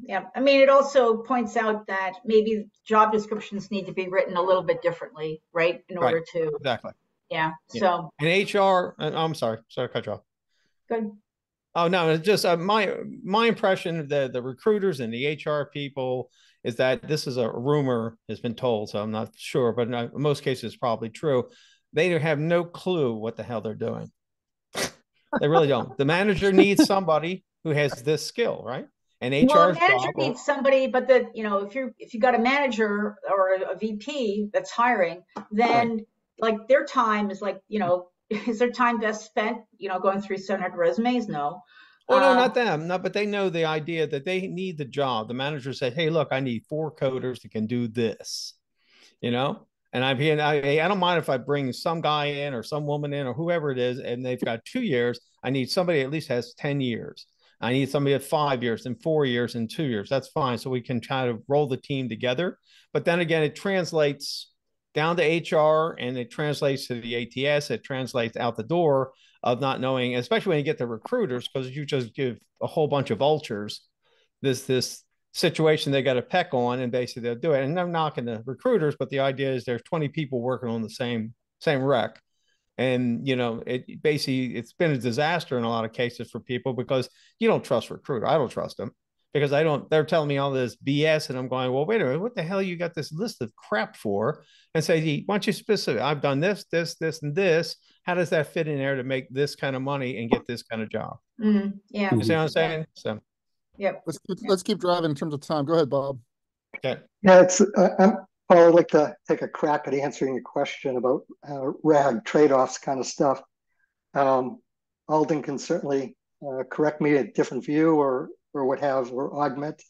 yeah. I mean, it also points out that maybe job descriptions need to be written a little bit differently, right? In order to exactly. Yeah. So and HR, I'm sorry to cut you off. Good. Oh no, it's just my impression of the recruiters and the HR people is that this is a rumor has been told, so I'm not sure, but in most cases it's probably true. They have no clue what the hell they're doing. They really don't. The manager needs somebody who has this skill, right? And HR's manager needs somebody, but if you got a manager or a VP that's hiring, then like their time is like, is their time best spent, going through 700 resumes? No. Oh, no, not them. No, but they know the idea that they need the job. The manager said, hey, look, I need 4 coders that can do this, And I don't mind if I bring some guy in or some woman in or whoever it is, and they've got 2 years. I need somebody that at least has 10 years. I need somebody at 5 years and 4 years and 2 years. That's fine. So we can try to roll the team together. But then again, it translates down to HR and it translates to the ATS. It translates out the door of not knowing, especially when you get the recruiters, because you just give a whole bunch of vultures this situation they got to peck on, and basically they'll do it. And I'm knocking the recruiters, but the idea is there's 20 people working on the same rec. And, it's been a disaster in a lot of cases for people because you don't trust recruiter. I don't trust them because they're telling me all this BS and I'm going, well, wait a minute, what the hell you got this list of crap for? And say, hey, why don't you specific? I've done this, and this. How does that fit in there to make this kind of money and get this kind of job? Yeah. You see what I'm saying? So, yep. Let's keep driving in terms of time. Go ahead, Bob. Okay. Yeah, Paul, I'd like to take a crack at answering your question about RAG trade-offs kind of stuff. Alden can certainly correct me a different view or augment.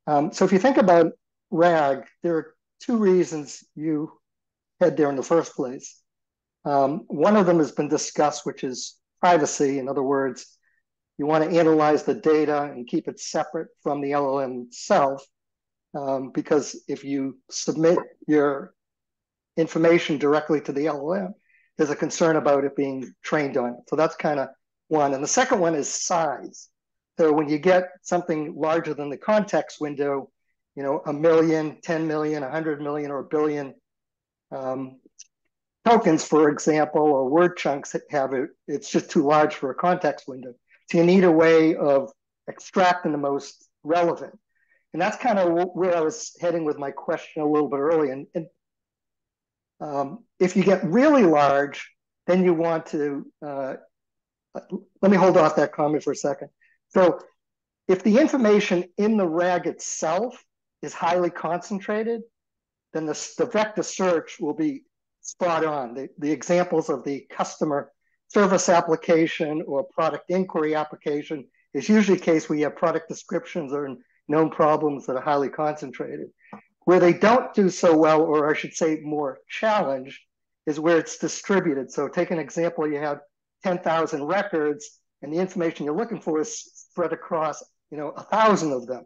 So if you think about RAG, there are 2 reasons you head there in the first place. One of them has been discussed, which is privacy. In other words, you want to analyze the data and keep it separate from the LLM itself. Because if you submit your information directly to the LLM, there's a concern about it being trained on it. So that's kind of one. And the second one is size. So when you get something larger than the context window, 1 million, 10 million, 100 million, or 1 billion tokens, for example, or word chunks that have it, it's just too large for a context window. So you need a way of extracting the most relevant. And that's kind of where I was heading with my question a little bit early. And if you get really large, then you want to, let me hold off that comment for a second. So if the information in the RAG itself is highly concentrated, then the vector search will be spot on. The examples of the customer service application or product inquiry application is usually a case where you have product descriptions or known problems that are highly concentrated. Where they don't do so well, or I should say more challenged, is where it's distributed. So take an example, you have 10,000 records and the information you're looking for is spread across 1,000 of them.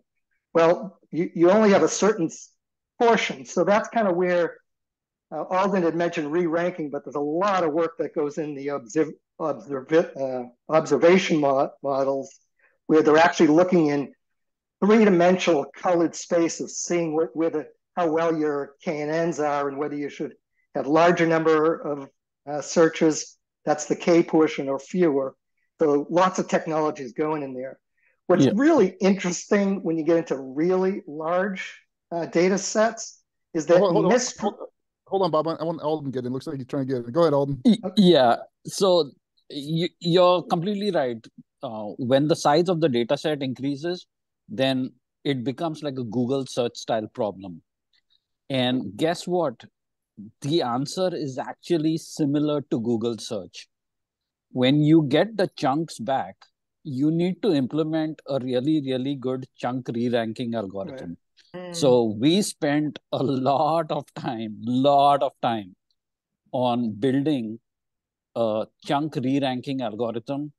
Well, you only have a certain portion. So that's kind of where Alden had mentioned re-ranking, but there's a lot of work that goes in the observation models where they're actually looking in 3-dimensional colored space of seeing how well your KNNs are and whether you should have larger number of searches, that's the K portion, or fewer. So lots of technologies going in there. What's really interesting when you get into really large data sets is that hold on, Bob. I want Alden to get in. Looks like he's trying to get in. Go ahead, Alden. Yeah. So you're completely right. When the size of the data set increases, then it becomes like a Google search style problem. And guess what? The answer is actually similar to Google search. When you get the chunks back, you need to implement a really, really good chunk re-ranking algorithm. Right. So we spent a lot of time on building a chunk re-ranking algorithm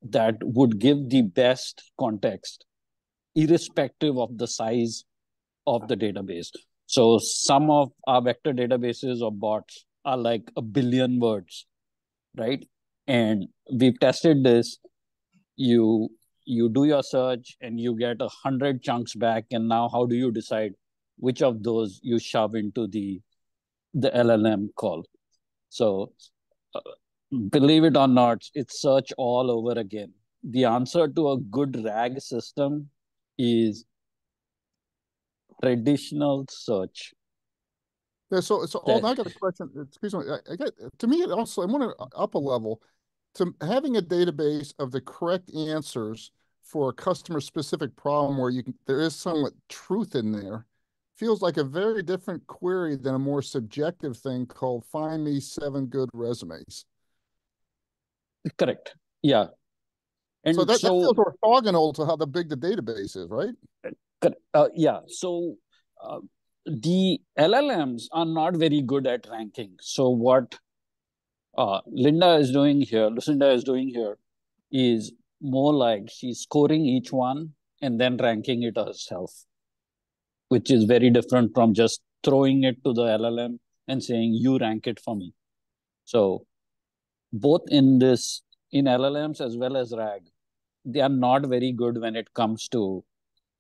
that would give the best context, irrespective of the size of the database. So some of our vector databases or bots are like 1 billion words, right? And we've tested this. You do your search and you get 100 chunks back. And now how do you decide which of those you shove into the LLM call? So believe it or not, it's search all over again. The answer to a good RAG system is traditional search. Yeah, so Alden, I got a question. Excuse me. I got, to me, it also, I want to up a level to having a database of the correct answers for a customer-specific problem where there is somewhat truth in there. Feels like a very different query than a more subjective thing called find me 7 good resumes. Correct. Yeah. And so that feels orthogonal to how big the database is, right? Yeah. So the LLMs are not very good at ranking. So what Lucenda is doing here is more like she's scoring each one and then ranking it herself, which is very different from just throwing it to the LLM and saying, you rank it for me. So both in LLMs as well as RAG, they are not very good when it comes to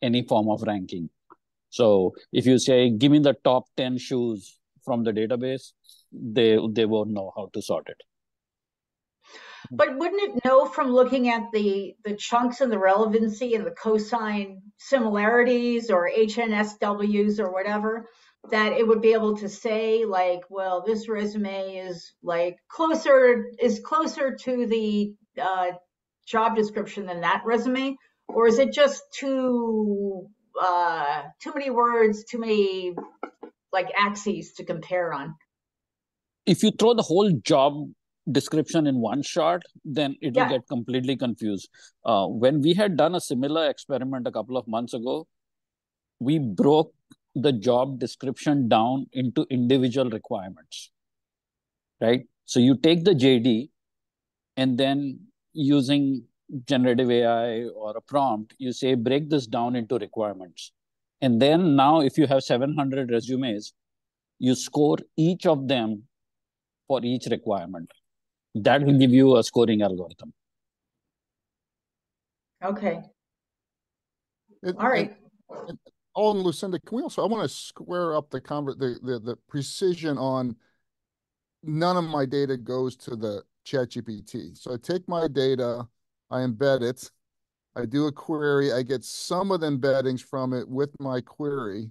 any form of ranking. So if you say, give me the top 10 shoes from the database, they won't know how to sort it. But wouldn't it know from looking at the chunks and the relevancy and the cosine similarities or HNSWs or whatever, that it would be able to say like, well, this resume is like closer to the job description than that resume? Or is it just too many words, too many like axes to compare on? If you throw the whole job description in one shot, then it will get completely confused. When we had done a similar experiment a couple of months ago, we broke the job description down into individual requirements, right? So you take the JD and then using generative AI or a prompt, you say, break this down into requirements. And then now if you have 700 resumes, you score each of them for each requirement. That will give you a scoring algorithm. Okay. All right. And Lucenda, can we also, I want to square up the precision on none of my data goes to the ChatGPT. So I take my data, I embed it, I do a query, I get some of the embeddings from it with my query,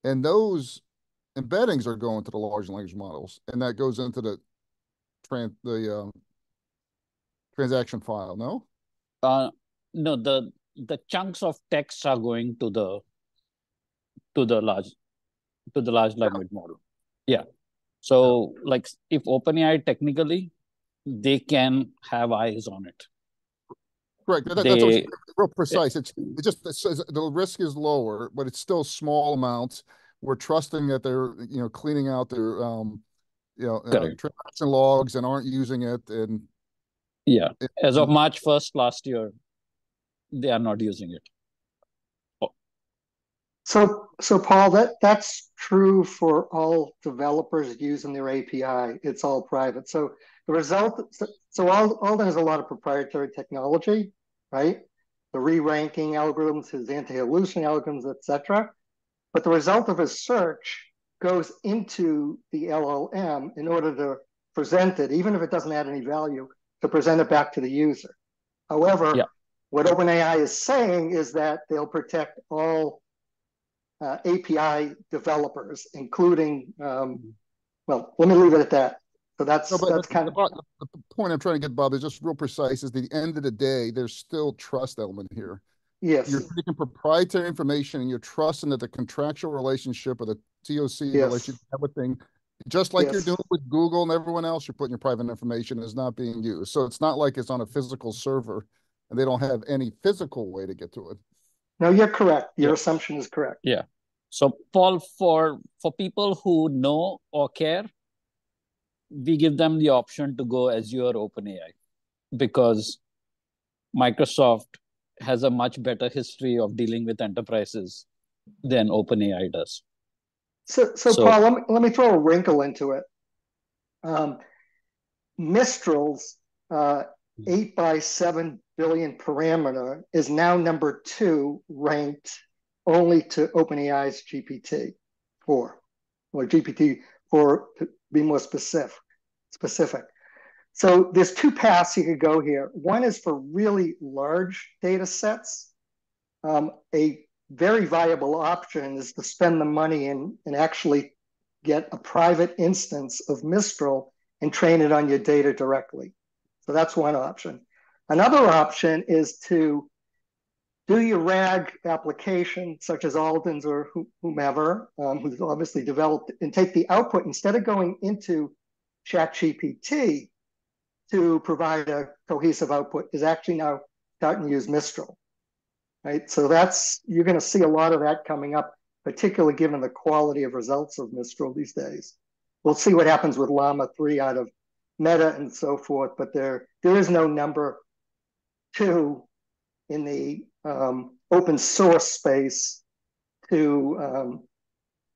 and those embeddings are going to the large language models, and that goes into the transaction file. No, no. The chunks of text are going to the large language model. Yeah. So like if OpenAI technically, they can have eyes on it. Correct. That's real precise. It's just the risk is lower, but it's still small amounts. We're trusting that they're cleaning out their transaction logs and aren't using it. And as of March 1st last year, they are not using it. So Paul, that's true for all developers using their API. It's all private. So the result, so Alden has a lot of proprietary technology, right? The re-ranking algorithms, his anti-hallucin algorithms, etc. But the result of his search goes into the LLM in order to present it, even if it doesn't add any value, to present it back to the user. However, what OpenAI is saying is that they'll protect all API developers, including, well, let me leave it at that. So that's kind of the point I'm trying to get, Bob, is just real precise. Is the end of the day, there's still trust element here. Yes, you're taking proprietary information and you're trusting that the contractual relationship or the TOC relationship, everything, just like you're doing with Google and everyone else, you're putting your private information is not being used. So it's not like it's on a physical server and they don't have any physical way to get to it. No, you're correct. Your assumption is correct. Yeah. So Paul, for people who know or care, we give them the option to go Azure OpenAI because Microsoft has a much better history of dealing with enterprises than OpenAI does. So Paul, let me throw a wrinkle into it. Mistrals 8 by 7 billion parameter is now number 2, ranked only to OpenAI's GPT-4, or GPT-4 to be more specific. So there's 2 paths you could go here. One is for really large data sets. A very viable option is to spend the money and actually get a private instance of Mistral and train it on your data directly. So that's one option. Another option is to do your RAG application, such as Alden's or whomever, who's obviously developed, and take the output, instead of going into ChatGPT to provide a cohesive output, is actually now starting to use Mistral, right? So you're going to see a lot of that coming up, particularly given the quality of results of Mistral these days. We'll see what happens with Llama 3 out of Meta and so forth, but there is no number 2 in the open source space to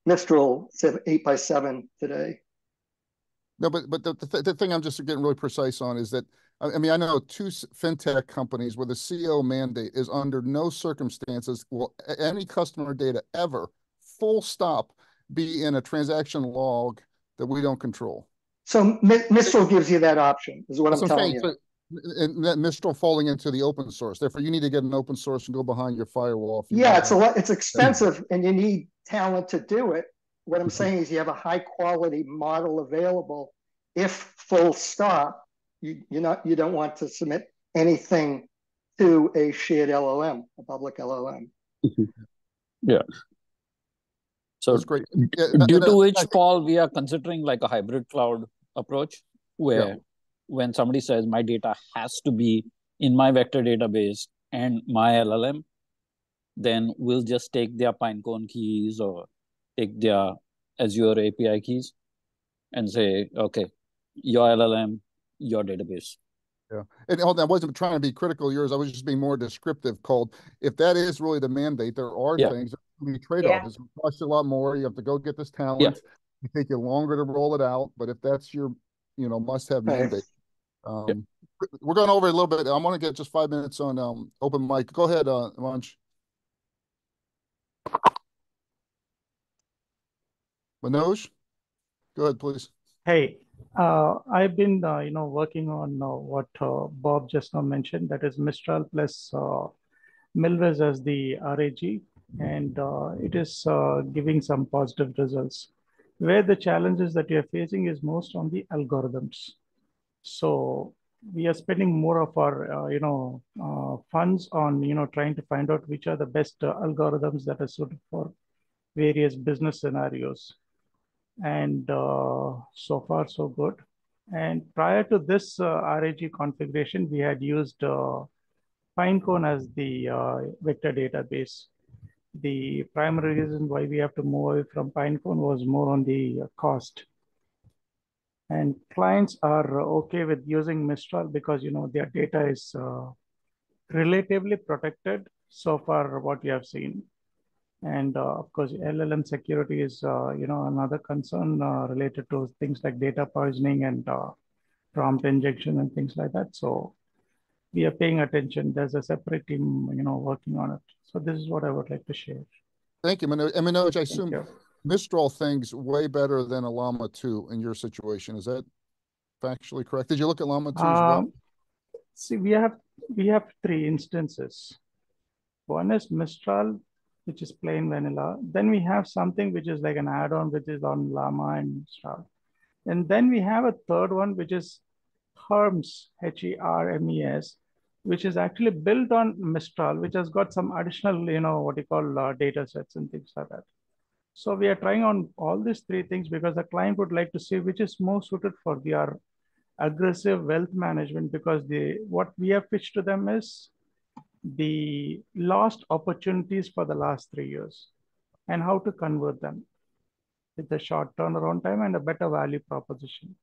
Mistral 8 by 7 today. No, but the thing I'm just getting really precise on is that, I mean, I know 2 fintech companies where the CEO mandate is under no circumstances will any customer data ever, full stop, be in a transaction log that we don't control. So Mistral gives you that option, is what I'm telling you. And that Mistral falling into the open source. Therefore, you need to get an open source and go behind your firewall. Yeah, it's expensive, and you need talent to do it. What I'm saying is you have a high quality model available. If full stop, you don't want to submit anything to a shared LLM, a public LLM. Yeah. So that's great. Due to which, Paul, we are considering like a hybrid cloud approach where when somebody says my data has to be in my vector database and my LLM, then we'll just take their Pinecone keys or take their Azure API keys and say, okay, your LLM, your database. Yeah, and I wasn't trying to be critical of yours. I was just being more descriptive. Called, if that is really the mandate, there are things that can be trade-off. It's going to cost you a lot more. You have to go get this talent. It take you longer to roll it out. But if that's your, must-have mandate, we're going over a little bit. I want to get just 5 minutes on open mic. Go ahead, Manj. Manoj, go ahead, please. Hey, I've been, working on what Bob just now mentioned, that is Mistral plus Milvus as the RAG, and it is giving some positive results. Where the challenges that we are facing is most on the algorithms. So we are spending more of our, funds on, trying to find out which are the best algorithms that are suited for various business scenarios. And so far so good. And prior to this RAG configuration, we had used Pinecone as the vector database. The primary reason why we have to move away from Pinecone was more on the cost. And clients are okay with using Mistral because their data is relatively protected so far what we have seen. And of course, LLM security is, another concern related to things like data poisoning and prompt injection and things like that. So we are paying attention. There's a separate team, working on it. So this is what I would like to share. Thank you, Manoj. And Manoj, I assume Mistral things way better than a Llama 2 in your situation. Is that factually correct? Did you look at Llama 2 as well? See, we have 3 instances. One is Mistral, which is plain vanilla. Then we have something which is like an add-on, which is on Llama and Mistral. And then we have a third one, which is Hermes, Hermes, which is actually built on Mistral, which has got some additional, data sets and things like that. So we are trying on all these 3 things because the client would like to see which is more suited for their aggressive wealth management, because what we have pitched to them is the lost opportunities for the last 3 years and how to convert them with a short turnaround time and a better value proposition.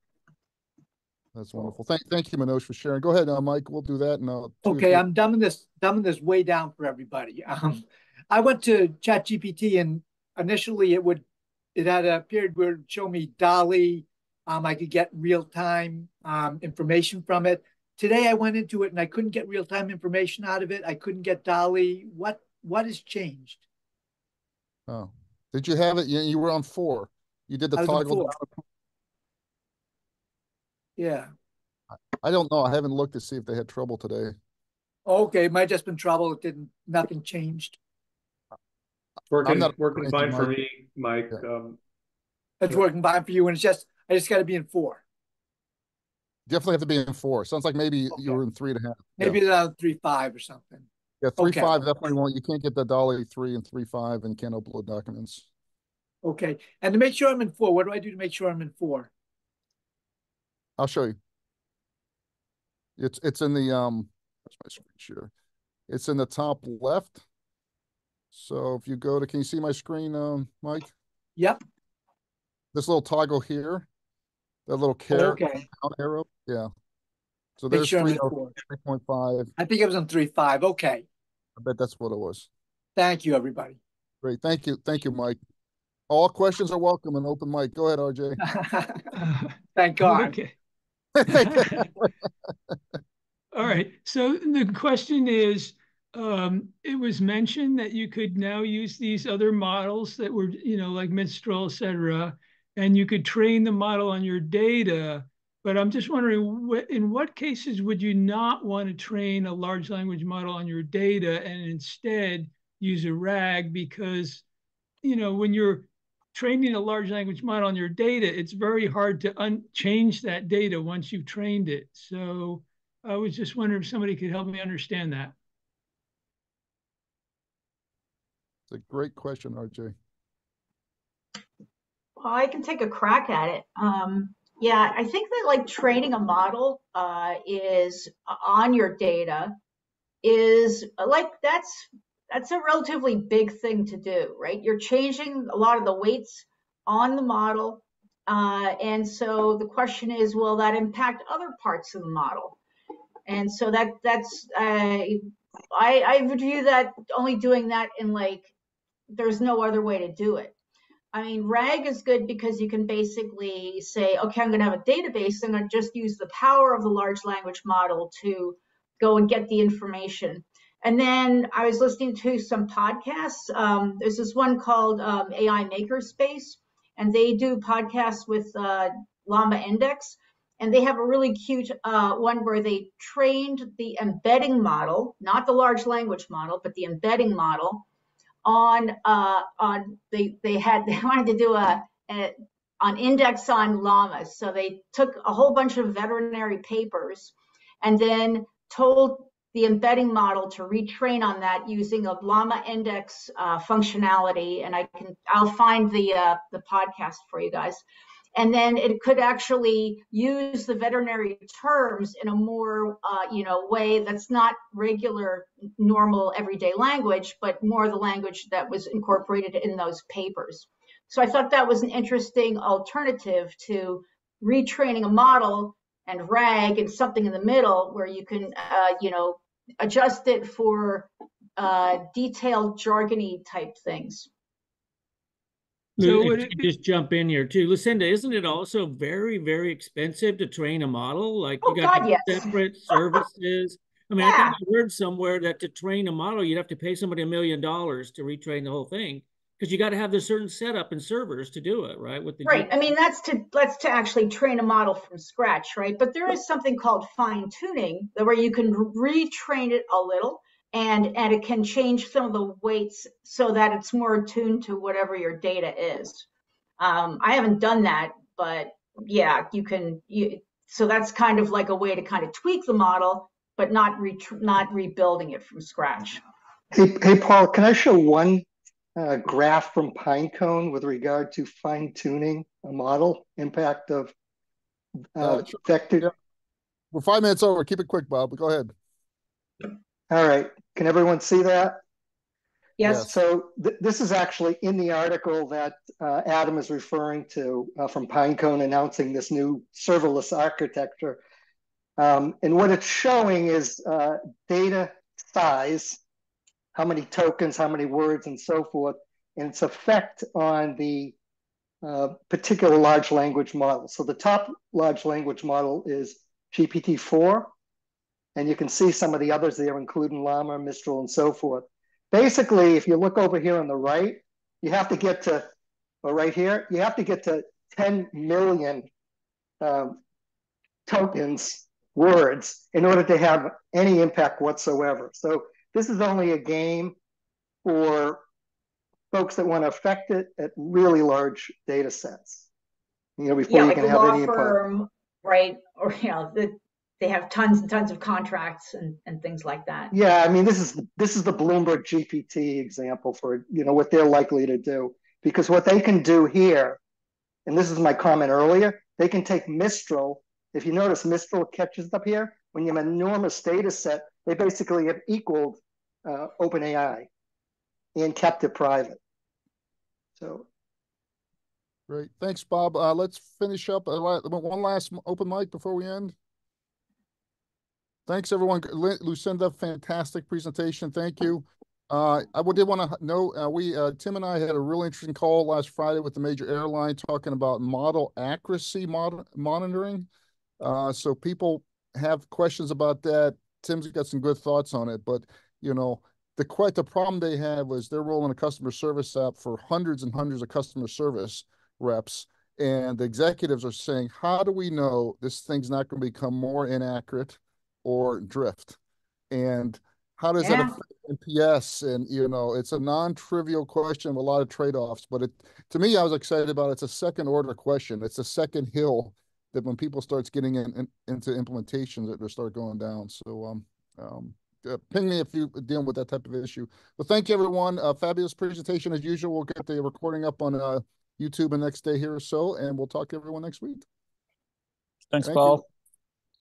That's wonderful. Thank you, Manoj, for sharing. Go ahead, Mike. We'll do that. Okay, I'm dumbing this way down for everybody. I went to ChatGPT, and initially it had a period where it would show me DALL-E. I could get real-time information from it. today I went into it and I couldn't get real-time information out of it. I couldn't get DALL-E. What has changed? Oh, did you have it? You were on 4. You did the I was on toggle 4. down. Yeah. I don't know. I haven't looked to see if they had trouble today. Okay, it might have just been trouble. It didn't. Nothing changed. Working not fine for me, Mike. Yeah. It's working fine for you, and I just got to be in 4. Definitely have to be in 4. Sounds like maybe you were in 3.5. Maybe yeah. 3.5 or something. Yeah, 3.5 definitely won't. You can't get the DALL-E 3 and 3.5, and you can't upload documents. Okay, and to make sure I'm in 4, what do I do to make sure I'm in 4? I'll show you. It's in the where's my screen share? It's in the top left. So if you go to, can you see my screen, Mike? Yep. This little toggle here, that little down arrow. Yeah. So there's 3.5. I think it was on 3.5. Okay. I bet that's what it was. Thank you, everybody. Great. Thank you. Thank you, Mike. All questions are welcome and open mic. Go ahead, RJ. Thank God. Okay. All right. So the question is, it was mentioned that you could now use these other models that were, like Mistral, et cetera, and you could train the model on your data. But I'm just wondering, in what cases would you not want to train a large language model on your data and instead use a RAG? Because, when you're training a large language model on your data, it's very hard to change that data once you've trained it. So I was just wondering if somebody could help me understand that. It's a great question, RJ. Well, I can take a crack at it. Yeah, I think that like training a model is on your data is like that's a relatively big thing to do, right? You're changing a lot of the weights on the model. And so the question is, will that impact other parts of the model? And so that's I would view that only doing that in like, there's no other way to do it. I mean, RAG is good because you can basically say, okay, I'm going to have a database. I'm going to just use the power of the large language model to go and get the information. And then I was listening to some podcasts. There's this one called AI Makerspace, and they do podcasts with Llama Index. And they have a really cute one where they trained the embedding model, not the large language model, but the embedding model on they wanted to do an index on llamas. So they took a whole bunch of veterinary papers and then told the embedding model to retrain on that using a llama index functionality. And I'll find the podcast for you guys. And then it could actually use the veterinary terms in a more, way that's not regular, normal, everyday language, but more the language that was incorporated in those papers. So I thought that was an interesting alternative to retraining a model and RAG and something in the middle where you can, adjust it for detailed jargony type things. So just jump in here too. Lucenda, isn't it also very, very expensive to train a model? Like you got separate services. I mean, I think I heard somewhere that to train a model, you'd have to pay somebody $1 million to retrain the whole thing because you got to have the certain setup and servers to do it, right? With the I mean, that's to actually train a model from scratch, right? But there is something called fine tuning where you can retrain it a little. And it can change some of the weights so that it's more attuned to whatever your data is. I haven't done that, but yeah, you can. So that's kind of like a way to kind of tweak the model, but not rebuilding it from scratch. Hey, Paul, can I show one graph from Pinecone with regard to fine tuning a model impact of vector? Yeah. We're 5 minutes over. Keep it quick, Bob. Go ahead. All right. Can everyone see that? Yes. So this is actually in the article that Adam is referring to from Pinecone announcing this new serverless architecture. And what it's showing is data size, how many tokens, how many words, and so forth, and its effect on the particular large language model. So the top large language model is GPT-4. And you can see some of the others there, including Llama, Mistral, and so forth. Basically, if you look over here on the right, you have to get to, or right here, you have to get to 10 million tokens, words, in order to have any impact whatsoever. So this is only a game for folks that want to affect it at really large data sets. You know, before you like can a have law any input. firm, right? Or they have tons and tons of contracts and things like that. Yeah, I mean, this is the Bloomberg GPT example for what they're likely to do, because what they can do here, and this is my comment earlier, they can take Mistral. If you notice, Mistral catches up here. When you have an enormous data set, they basically have equaled OpenAI and kept it private. So. Great. Thanks, Bob. Let's finish up. One last open mic before we end. Thanks, everyone. Lucenda, fantastic presentation. Thank you. I did want to know, Tim and I had a really interesting call last Friday with the major airline talking about model accuracy monitoring. So people have questions about that. Tim's got some good thoughts on it, but the problem they have is they're rolling a customer service app for hundreds and hundreds of customer service reps, and the executives are saying, how do we know this thing's not going to become more inaccurate or drift? And how does that affect NPS? And it's a non-trivial question with a lot of trade-offs, but to me, I was excited about it. It's a second order question. It's a second hill that when people starts getting into implementations, that they start going down. So ping me if you're dealing with that type of issue. But thank you, everyone. Fabulous presentation as usual. We'll get the recording up on YouTube the next day here or so, and we'll talk to everyone next week. Thanks, Paul.